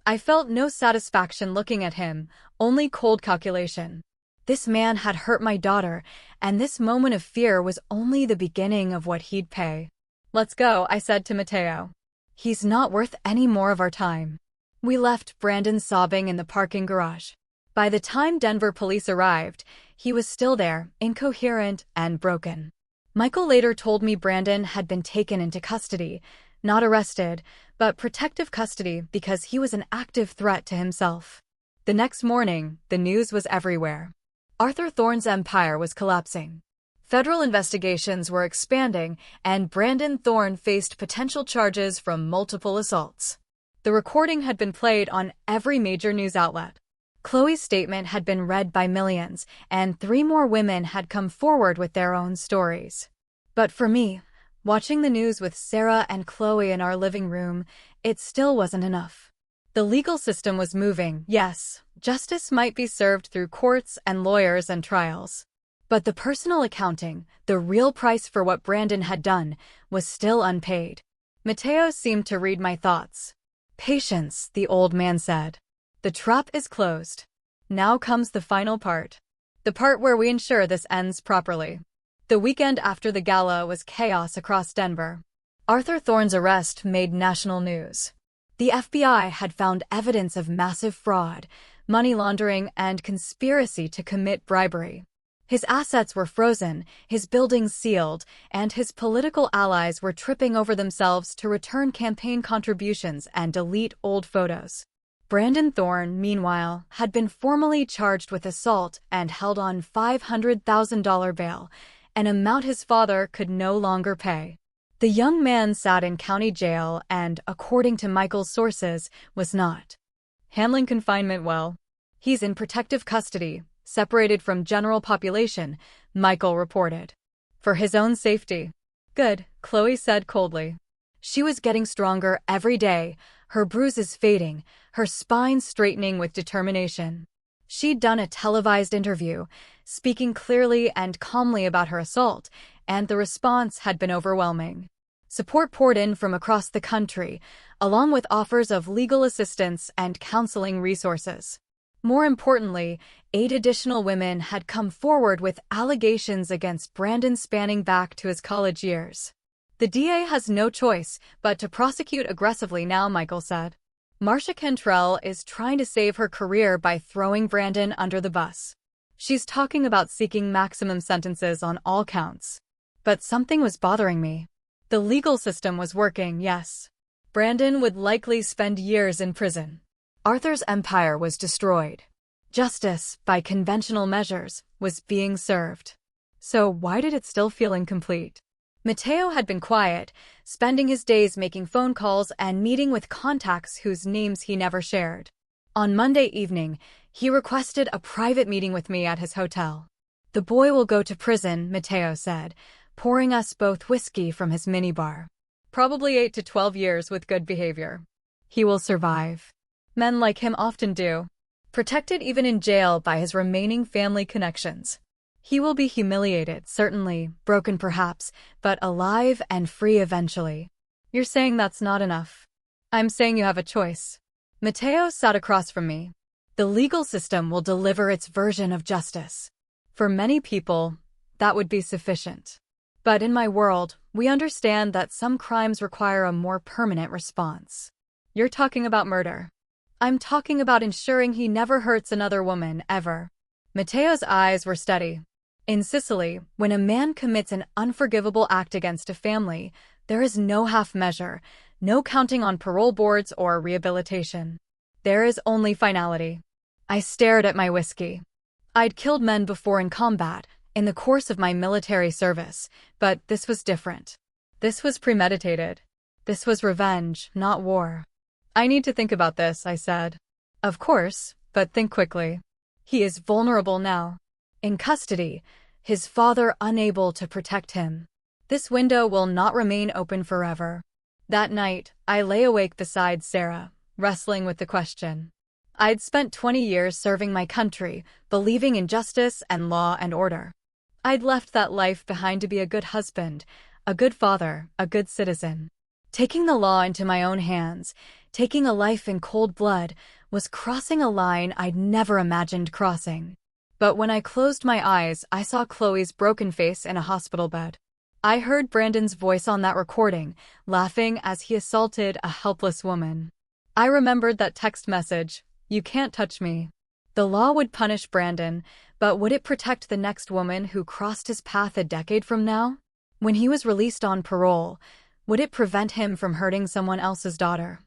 I felt no satisfaction looking at him, only cold calculation. This man had hurt my daughter, and this moment of fear was only the beginning of what he'd pay. Let's go, I said to Mateo. He's not worth any more of our time. We left Brandon sobbing in the parking garage. By the time Denver police arrived, he was still there, incoherent and broken. Michael later told me Brandon had been taken into custody, not arrested, but protective custody because he was an active threat to himself. The next morning, the news was everywhere. Arthur Thorne's empire was collapsing. Federal investigations were expanding, and Brandon Thorne faced potential charges from multiple assaults. The recording had been played on every major news outlet. Chloe's statement had been read by millions, and 3 more women had come forward with their own stories. But for me, watching the news with Sarah and Chloe in our living room, it still wasn't enough. The legal system was moving, yes, justice might be served through courts and lawyers and trials. But the personal accounting, the real price for what Brandon had done, was still unpaid. Mateo seemed to read my thoughts. Patience, the old man said. The trap is closed. Now comes the final part. The part where we ensure this ends properly. The weekend after the gala was chaos across Denver. Arthur Thorne's arrest made national news. The FBI had found evidence of massive fraud, money laundering, and conspiracy to commit bribery. His assets were frozen, his buildings sealed, and his political allies were tripping over themselves to return campaign contributions and delete old photos. Brandon Thorne, meanwhile, had been formally charged with assault and held on $500,000 bail, an amount his father could no longer pay. The young man sat in county jail and, according to Michael's sources, was not handling confinement well. He's in protective custody, separated from general population, Michael reported. For his own safety. Good, Chloe said coldly. She was getting stronger every day, her bruises fading, her spine straightening with determination. She'd done a televised interview, speaking clearly and calmly about her assault, and the response had been overwhelming. Support poured in from across the country, along with offers of legal assistance and counseling resources. More importantly, 8 additional women had come forward with allegations against Brandon spanning back to his college years. The DA has no choice but to prosecute aggressively now, Michael said. Marcia Cantrell is trying to save her career by throwing Brandon under the bus. She's talking about seeking maximum sentences on all counts. But something was bothering me. The legal system was working, yes. Brandon would likely spend years in prison. Arthur's empire was destroyed. Justice, by conventional measures, was being served. So why did it still feel incomplete? Mateo had been quiet, spending his days making phone calls and meeting with contacts whose names he never shared. On Monday evening, he requested a private meeting with me at his hotel. The boy will go to prison, Mateo said, pouring us both whiskey from his minibar. Probably 8 to 12 years with good behavior. He will survive. Men like him often do. Protected even in jail by his remaining family connections. He will be humiliated, certainly, broken perhaps, but alive and free eventually. You're saying that's not enough. I'm saying you have a choice. Mateo sat across from me. The legal system will deliver its version of justice. For many people, that would be sufficient. But in my world, we understand that some crimes require a more permanent response. You're talking about murder. I'm talking about ensuring he never hurts another woman, ever. Matteo's eyes were steady. In Sicily, when a man commits an unforgivable act against a family, there is no half measure, no counting on parole boards or rehabilitation. There is only finality. I stared at my whiskey. I'd killed men before in combat, in the course of my military service, but this was different. This was premeditated. This was revenge, not war. I need to think about this, I said. Of course, but think quickly. He is vulnerable now. In custody, his father unable to protect him. This window will not remain open forever. That night, I lay awake beside Sarah, wrestling with the question. I'd spent 20 years serving my country, believing in justice and law and order. I'd left that life behind to be a good husband, a good father, a good citizen. Taking the law into my own hands, taking a life in cold blood, was crossing a line I'd never imagined crossing. But when I closed my eyes, I saw Chloe's broken face in a hospital bed. I heard Brandon's voice on that recording, laughing as he assaulted a helpless woman. I remembered that text message, "You can't touch me." The law would punish Brandon, but would it protect the next woman who crossed his path a decade from now? When he was released on parole, would it prevent him from hurting someone else's daughter?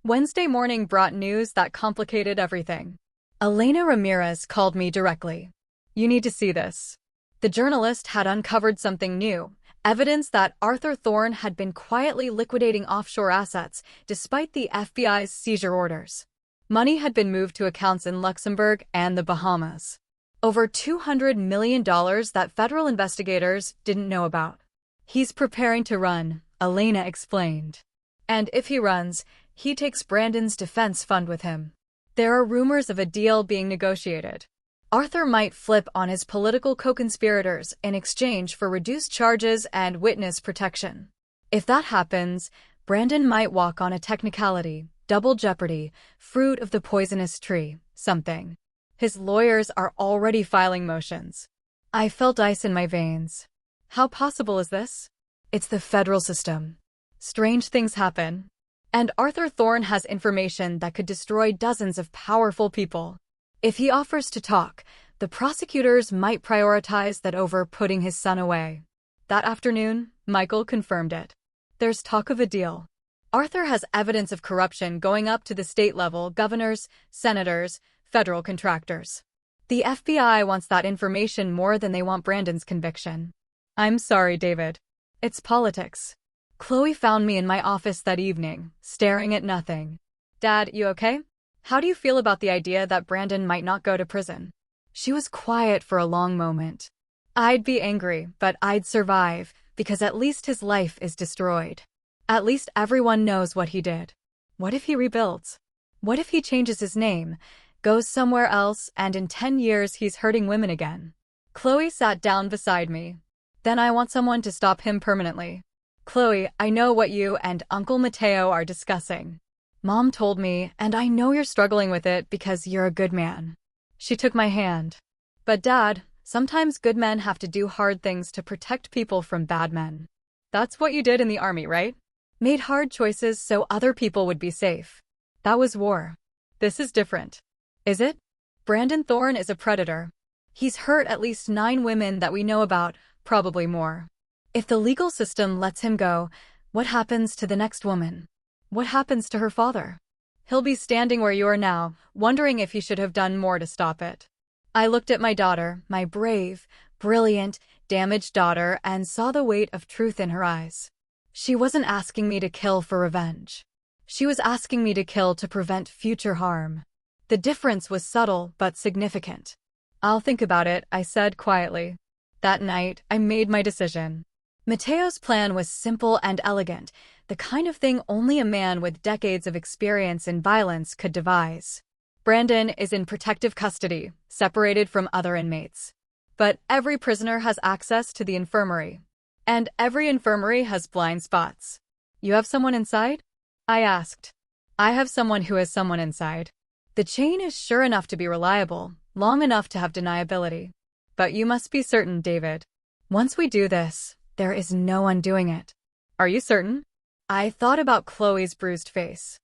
Wednesday morning brought news that complicated everything. Elena Ramirez called me directly. "You need to see this." The journalist had uncovered something new, evidence that Arthur Thorne had been quietly liquidating offshore assets despite the FBI's seizure orders. Money had been moved to accounts in Luxembourg and the Bahamas. Over $200 million that federal investigators didn't know about. "He's preparing to run," Elena explained. "And if he runs, he takes Brandon's defense fund with him. There are rumors of a deal being negotiated. Arthur might flip on his political co-conspirators in exchange for reduced charges and witness protection. If that happens, Brandon might walk on a technicality, double jeopardy, fruit of the poisonous tree, something. His lawyers are already filing motions." I felt ice in my veins. How possible is this? It's the federal system. Strange things happen. And Arthur Thorne has information that could destroy dozens of powerful people. If he offers to talk, the prosecutors might prioritize that over putting his son away. That afternoon, Michael confirmed it. There's talk of a deal. Arthur has evidence of corruption going up to the state level, governors, senators, federal contractors. The FBI wants that information more than they want Brandon's conviction. I'm sorry, David. It's politics. Chloe found me in my office that evening, staring at nothing. "Dad, you okay? How do you feel about the idea that Brandon might not go to prison?" She was quiet for a long moment. "I'd be angry, but I'd survive, because at least his life is destroyed. At least everyone knows what he did. What if he rebuilds? What if he changes his name, goes somewhere else, and in 10 years he's hurting women again?" Chloe sat down beside me. "Then I want someone to stop him permanently. Chloe, I know what you and Uncle Matteo are discussing. Mom told me, and I know you're struggling with it because you're a good man." She took my hand. "But Dad, sometimes good men have to do hard things to protect people from bad men. That's what you did in the army, right? Made hard choices so other people would be safe. That was war. This is different. Is it? Brandon Thorne is a predator. He's hurt at least 9 women that we know about, probably more. If the legal system lets him go, what happens to the next woman? What happens to her father? He'll be standing where you are now, wondering if he should have done more to stop it." I looked at my daughter, my brave, brilliant, damaged daughter, and saw the weight of truth in her eyes. She wasn't asking me to kill for revenge. She was asking me to kill to prevent future harm. The difference was subtle but significant. "I'll think about it," I said quietly. That night, I made my decision. Matteo's plan was simple and elegant, the kind of thing only a man with decades of experience in violence could devise. Brandon is in protective custody, separated from other inmates. But every prisoner has access to the infirmary. And every infirmary has blind spots. "You have someone inside?" I asked. "I have someone who has someone inside. The chain is sure enough to be reliable, long enough to have deniability. But you must be certain, David. Once we do this, there is no undoing it." "Are you certain?" I thought about Chloe's bruised face.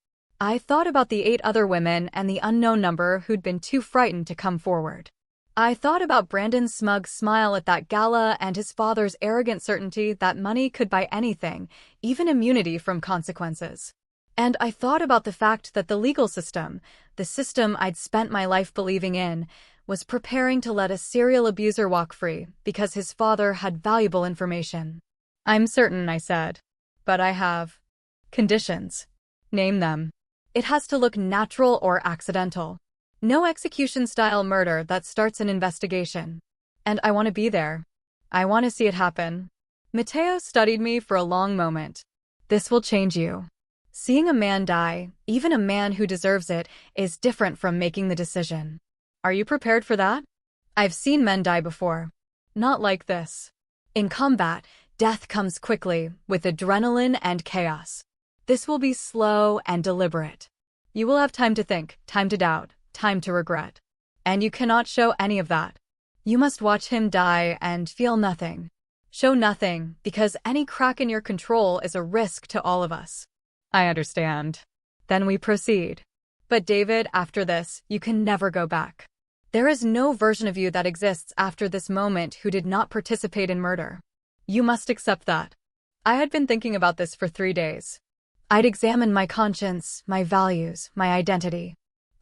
I thought about the 8 other women and the unknown number who'd been too frightened to come forward. I thought about Brandon's smug smile at that gala and his father's arrogant certainty that money could buy anything, even immunity from consequences. And I thought about the fact that the legal system, the system I'd spent my life believing in, was preparing to let a serial abuser walk free because his father had valuable information. "I'm certain," I said. "But I have conditions." "Name them." "It has to look natural or accidental. No execution-style murder that starts an investigation. And I want to be there. I want to see it happen." Matteo studied me for a long moment. "This will change you. Seeing a man die, even a man who deserves it, is different from making the decision. Are you prepared for that? I've seen men die before. Not like this. In combat, death comes quickly, with adrenaline and chaos. This will be slow and deliberate. You will have time to think, time to doubt, time to regret. And you cannot show any of that. You must watch him die and feel nothing. Show nothing, because any crack in your control is a risk to all of us." "I understand." "Then we proceed. But David, after this, you can never go back. There is no version of you that exists after this moment who did not participate in murder. You must accept that." I had been thinking about this for 3 days. I'd examined my conscience, my values, my identity.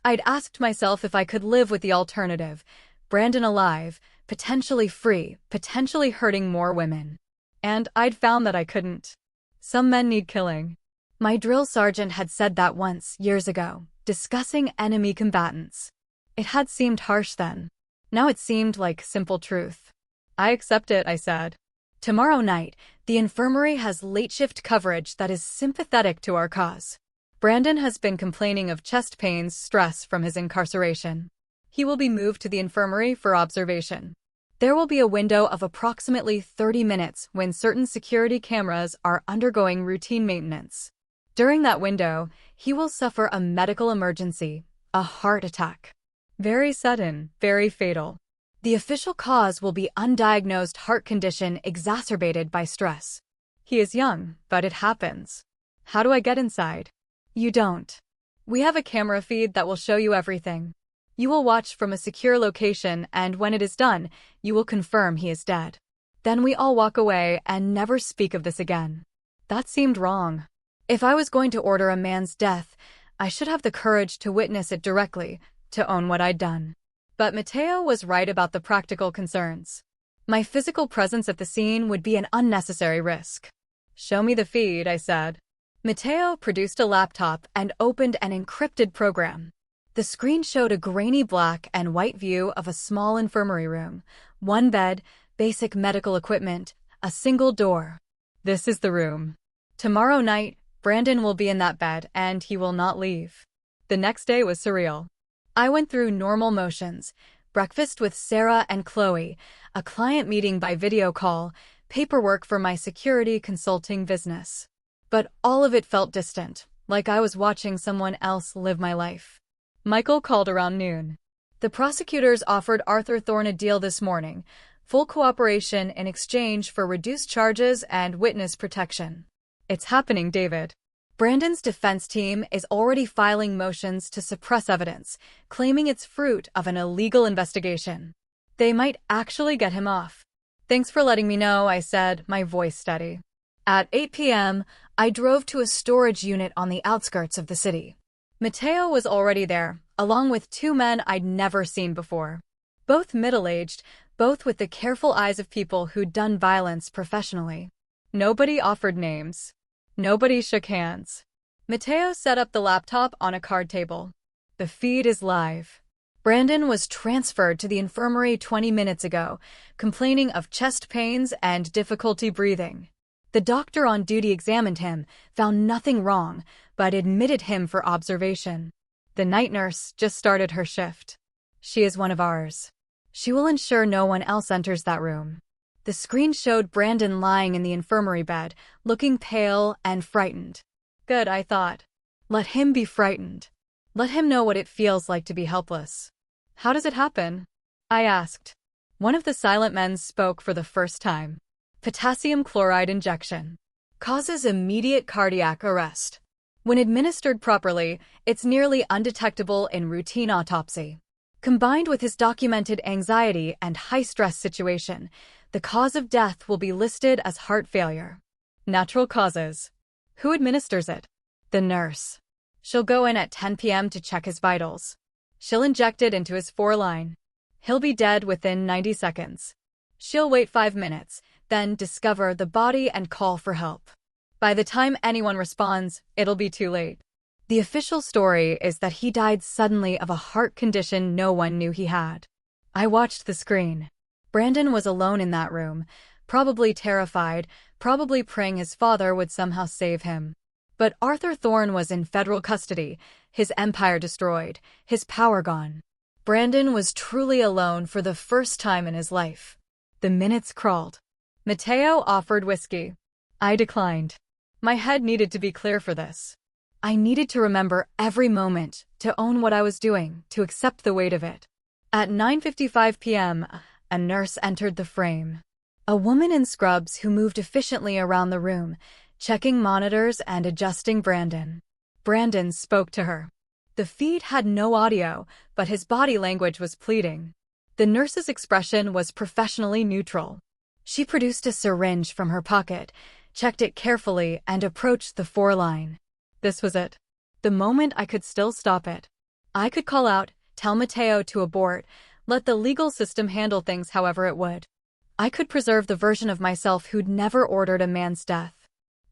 I'd asked myself if I could live with the alternative, Brandon alive, potentially free, potentially hurting more women. And I'd found that I couldn't. Some men need killing. My drill sergeant had said that once, years ago, discussing enemy combatants. It had seemed harsh then. Now it seemed like simple truth. "I accept it," I said. "Tomorrow night, the infirmary has late shift coverage that is sympathetic to our cause. Brandon has been complaining of chest pains, stress from his incarceration. He will be moved to the infirmary for observation. There will be a window of approximately 30 minutes when certain security cameras are undergoing routine maintenance. During that window, he will suffer a medical emergency, a heart attack. Very sudden, very fatal. The official cause will be undiagnosed heart condition exacerbated by stress. He is young, but it happens. How do I get inside? You don't. We have a camera feed that will show you everything. You will watch from a secure location, and when it is done, you will confirm he is dead. Then we all walk away and never speak of this again." That seemed wrong. If I was going to order a man's death, I should have the courage to witness it directly, to own what I'd done. But Matteo was right about the practical concerns. My physical presence at the scene would be an unnecessary risk. "Show me the feed," I said. Matteo produced a laptop and opened an encrypted program. The screen showed a grainy black and white view of a small infirmary room, one bed, basic medical equipment, a single door. "This is the room. Tomorrow night, Brandon will be in that bed and he will not leave." The next day was surreal. I went through normal motions, breakfast with Sarah and Chloe, a client meeting by video call, paperwork for my security consulting business. But all of it felt distant, like I was watching someone else live my life. Michael called around noon. "The prosecutors offered Arthur Thorne a deal this morning, full cooperation in exchange for reduced charges and witness protection." "It's happening, David." Brandon's defense team is already filing motions to suppress evidence, claiming it's fruit of an illegal investigation. They might actually get him off. "Thanks for letting me know," I said, my voice steady. At 8 p.m., I drove to a storage unit on the outskirts of the city. Matteo was already there, along with 2 men I'd never seen before. Both middle-aged, both with the careful eyes of people who'd done violence professionally. Nobody offered names. Nobody shook hands. Matteo set up the laptop on a card table. "The feed is live. Brandon was transferred to the infirmary 20 minutes ago, complaining of chest pains and difficulty breathing. The doctor on duty examined him, found nothing wrong, but admitted him for observation. The night nurse just started her shift. She is one of ours. She will ensure no one else enters that room." The screen showed Brandon lying in the infirmary bed, looking pale and frightened. Good, I thought. Let him be frightened. Let him know what it feels like to be helpless. "How does it happen?" I asked. One of the silent men spoke for the first time. "Potassium chloride injection. Causes immediate cardiac arrest. When administered properly, it's nearly undetectable in routine autopsy. Combined with his documented anxiety and high-stress situation, the cause of death will be listed as heart failure. Natural causes. Who administers it? The nurse. She'll go in at 10 p.m. to check his vitals. She'll inject it into his foreline. He'll be dead within 90 seconds. She'll wait 5 minutes, then discover the body and call for help. By the time anyone responds, it'll be too late. The official story is that he died suddenly of a heart condition no one knew he had. I watched the screen. Brandon was alone in that room, probably terrified, probably praying his father would somehow save him. But Arthur Thorne was in federal custody, his empire destroyed, his power gone. Brandon was truly alone for the first time in his life. The minutes crawled. Mateo offered whiskey. I declined. My head needed to be clear for this. I needed to remember every moment, to own what I was doing, to accept the weight of it. At 9:55 p.m., a nurse entered the frame. A woman in scrubs who moved efficiently around the room, checking monitors and adjusting Brandon. Brandon spoke to her. The feed had no audio, but his body language was pleading. The nurse's expression was professionally neutral. She produced a syringe from her pocket, checked it carefully, and approached the foreline. This was it. The moment I could still stop it. I could call out, tell Mateo to abort, let the legal system handle things however it would. I could preserve the version of myself who'd never ordered a man's death.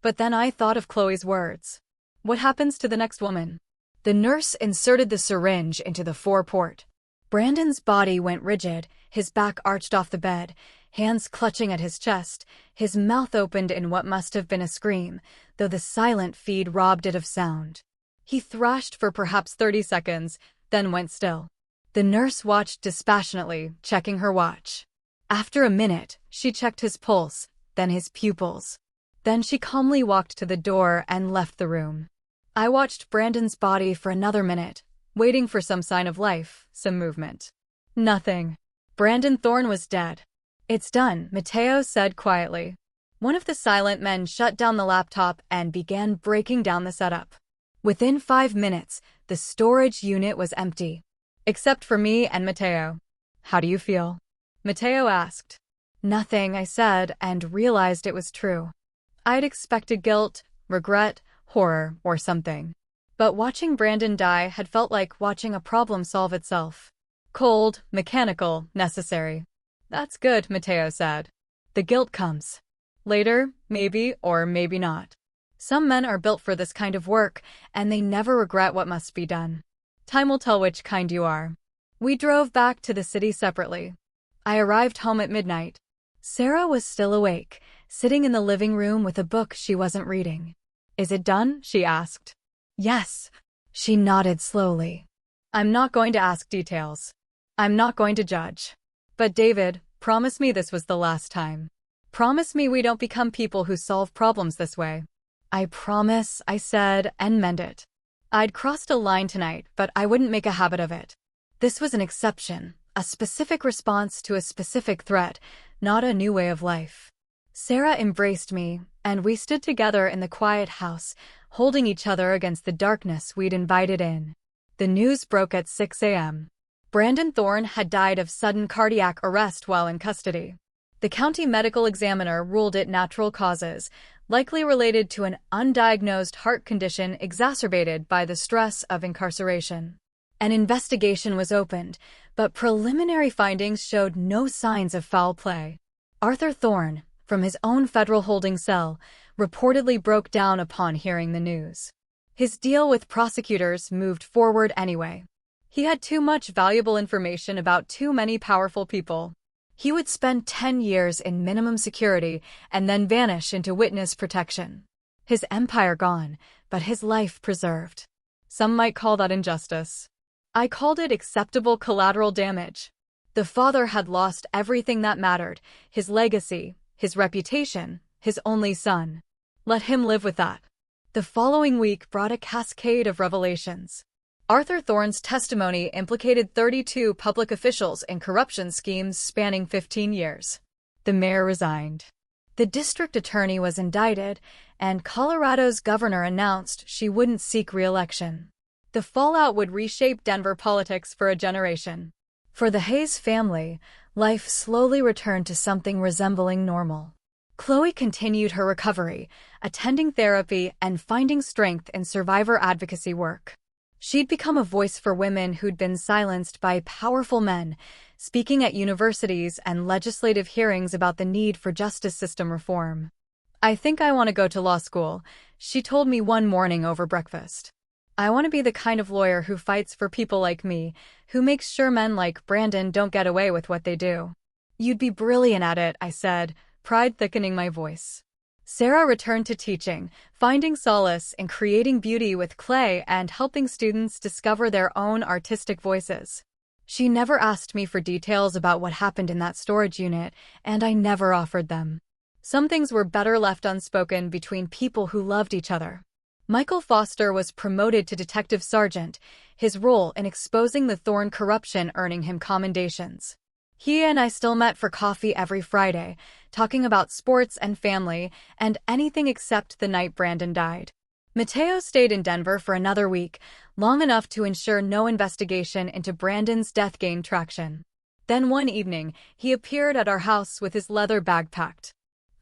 But then I thought of Chloe's words. What happens to the next woman? The nurse inserted the syringe into the foreport. Brandon's body went rigid, his back arched off the bed, hands clutching at his chest, his mouth opened in what must have been a scream, though the silent feed robbed it of sound. He thrashed for perhaps 30 seconds, then went still. The nurse watched dispassionately, checking her watch. After a minute, she checked his pulse, then his pupils. Then she calmly walked to the door and left the room. I watched Brandon's body for another minute, waiting for some sign of life, some movement. Nothing. Brandon Thorne was dead. It's done, Mateo said quietly. One of the silent men shut down the laptop and began breaking down the setup. Within 5 minutes, the storage unit was empty. Except for me and Mateo. How do you feel? Mateo asked. Nothing, I said, and realized it was true. I'd expected guilt, regret, horror, or something. But watching Brandon die had felt like watching a problem solve itself. Cold, mechanical, necessary. That's good, Mateo said. The guilt comes. Later, maybe or maybe not. Some men are built for this kind of work, and they never regret what must be done. Time will tell which kind you are. We drove back to the city separately. I arrived home at midnight. Sarah was still awake, sitting in the living room with a book she wasn't reading. Is it done? She asked. Yes. She nodded slowly. I'm not going to ask details. I'm not going to judge. But David, promise me this was the last time. Promise me we don't become people who solve problems this way. I promise, I said, and meant it. I'd crossed a line tonight, but I wouldn't make a habit of it. This was an exception, a specific response to a specific threat, not a new way of life. Sarah embraced me, and we stood together in the quiet house, holding each other against the darkness we'd invited in. The news broke at 6 a.m. Brandon Thorne had died of sudden cardiac arrest while in custody. The county medical examiner ruled it natural causes, likely related to an undiagnosed heart condition exacerbated by the stress of incarceration. An investigation was opened, but preliminary findings showed no signs of foul play. Arthur Thorne, from his own federal holding cell, reportedly broke down upon hearing the news. His deal with prosecutors moved forward anyway. He had too much valuable information about too many powerful people. He would spend 10 years in minimum security and then vanish into witness protection. His empire gone, but his life preserved. Some might call that injustice. I called it acceptable collateral damage. The father had lost everything that mattered, his legacy, his reputation, his only son. Let him live with that. The following week brought a cascade of revelations. Arthur Thorne's testimony implicated 32 public officials in corruption schemes spanning 15 years. The mayor resigned. The district attorney was indicted, and Colorado's governor announced she wouldn't seek re-election. The fallout would reshape Denver politics for a generation. For the Hayes family, life slowly returned to something resembling normal. Chloe continued her recovery, attending therapy and finding strength in survivor advocacy work. She'd become a voice for women who'd been silenced by powerful men, speaking at universities and legislative hearings about the need for justice system reform. "I think I want to go to law school," she told me one morning over breakfast. "I want to be the kind of lawyer who fights for people like me, who makes sure men like Brandon don't get away with what they do." "You'd be brilliant at it," I said, pride thickening my voice. Sarah returned to teaching, finding solace in creating beauty with clay and helping students discover their own artistic voices. She never asked me for details about what happened in that storage unit, and I never offered them. Some things were better left unspoken between people who loved each other. Michael Foster was promoted to detective sergeant, his role in exposing the Thorne corruption earning him commendations. He and I still met for coffee every Friday, talking about sports and family, and anything except the night Brandon died. Mateo stayed in Denver for another week, long enough to ensure no investigation into Brandon's death gained traction. Then one evening, he appeared at our house with his leather bag packed.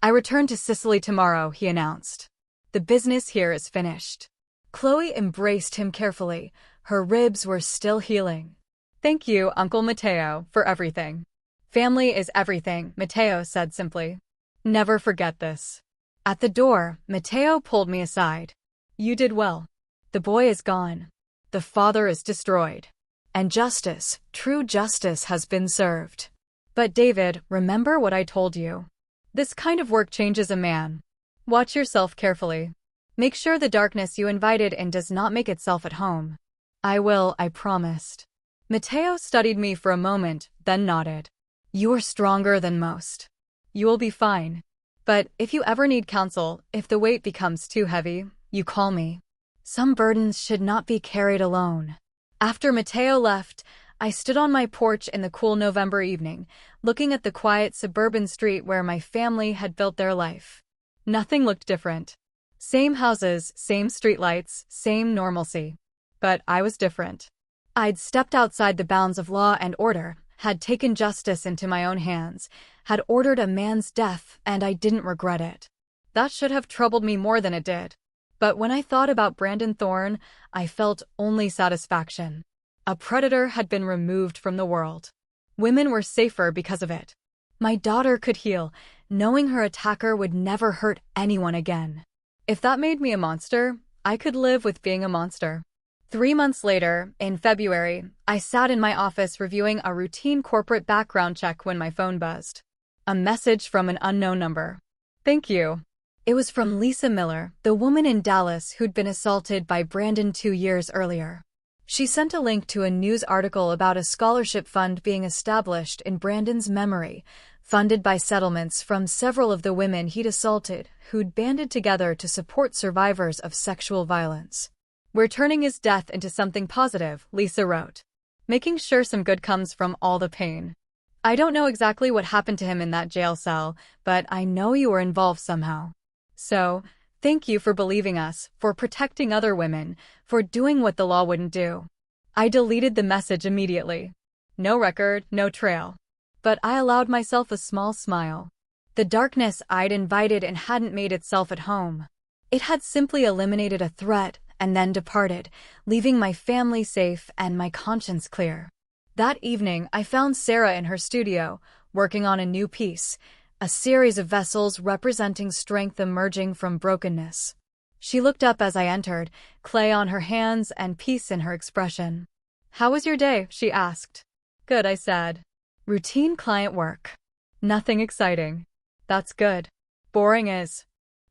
"I return to Sicily tomorrow," he announced. "The business here is finished." Chloe embraced him carefully. Her ribs were still healing. "Thank you, Uncle Mateo, for everything." "Family is everything," Mateo said simply. "Never forget this." At the door, Mateo pulled me aside. "You did well. The boy is gone. The father is destroyed. And justice, true justice, has been served. But David, remember what I told you. This kind of work changes a man. Watch yourself carefully. Make sure the darkness you invited in does not make itself at home." "I will," I promised. Mateo studied me for a moment, then nodded. "You are stronger than most. You will be fine. But if you ever need counsel, if the weight becomes too heavy, you call me. Some burdens should not be carried alone." After Mateo left, I stood on my porch in the cool November evening, looking at the quiet suburban street where my family had built their life. Nothing looked different. Same houses, same streetlights, same normalcy. But I was different. I'd stepped outside the bounds of law and order, had taken justice into my own hands, had ordered a man's death, and I didn't regret it. That should have troubled me more than it did. But when I thought about Brandon Thorne, I felt only satisfaction. A predator had been removed from the world. Women were safer because of it. My daughter could heal, knowing her attacker would never hurt anyone again. If that made me a monster, I could live with being a monster. 3 months later, in February, I sat in my office reviewing a routine corporate background check when my phone buzzed. A message from an unknown number. "Thank you." It was from Lisa Miller, the woman in Dallas who'd been assaulted by Brandon 2 years earlier. She sent a link to a news article about a scholarship fund being established in Brandon's memory, funded by settlements from several of the women he'd assaulted who'd banded together to support survivors of sexual violence. "We're turning his death into something positive," Lisa wrote. "Making sure some good comes from all the pain. I don't know exactly what happened to him in that jail cell, but I know you were involved somehow. So, thank you for believing us, for protecting other women, for doing what the law wouldn't do." I deleted the message immediately. No record, no trail. But I allowed myself a small smile. The darkness I'd invited in hadn't made itself at home. It had simply eliminated a threat and then departed, leaving my family safe and my conscience clear. That evening, I found Sarah in her studio, working on a new piece, a series of vessels representing strength emerging from brokenness. She looked up as I entered, clay on her hands and peace in her expression. "How was your day?" she asked. "Good," I said. "Routine client work. Nothing exciting." "That's good. Boring is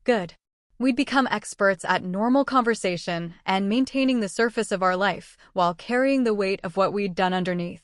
good." We'd become experts at normal conversation and maintaining the surface of our life while carrying the weight of what we'd done underneath.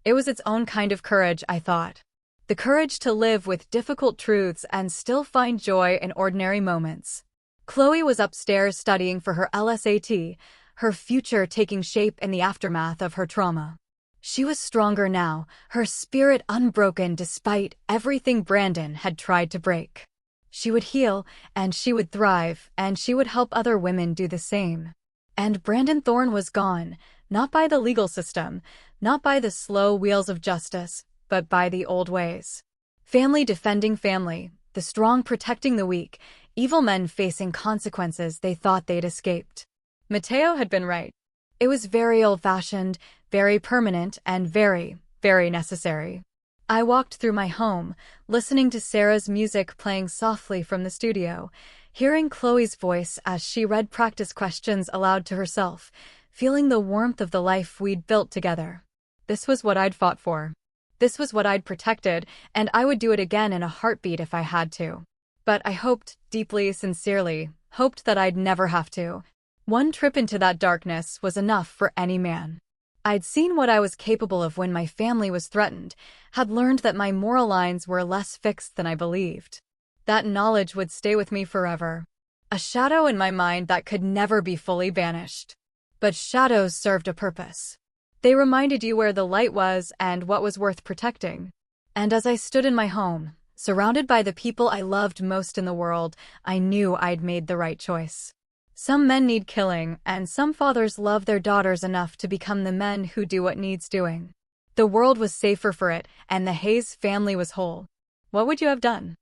It was its own kind of courage, I thought. The courage to live with difficult truths and still find joy in ordinary moments. Chloe was upstairs studying for her LSAT, her future taking shape in the aftermath of her trauma. She was stronger now, her spirit unbroken despite everything Brandon had tried to break. She would heal, and she would thrive, and she would help other women do the same. And Brandon Thorne was gone, not by the legal system, not by the slow wheels of justice, but by the old ways. Family defending family, the strong protecting the weak, evil men facing consequences they thought they'd escaped. Mateo had been right. It was very old-fashioned, very permanent, and very, very necessary. I walked through my home, listening to Sarah's music playing softly from the studio, hearing Chloe's voice as she read practice questions aloud to herself, feeling the warmth of the life we'd built together. This was what I'd fought for. This was what I'd protected, and I would do it again in a heartbeat if I had to. But I hoped, deeply, sincerely, hoped that I'd never have to. One trip into that darkness was enough for any man. I'd seen what I was capable of when my family was threatened, had learned that my moral lines were less fixed than I believed. That knowledge would stay with me forever. A shadow in my mind that could never be fully banished. But shadows served a purpose. They reminded you where the light was and what was worth protecting. And as I stood in my home, surrounded by the people I loved most in the world, I knew I'd made the right choice. Some men need killing, and some fathers love their daughters enough to become the men who do what needs doing. The world was safer for it, and the Hayes family was whole. What would you have done?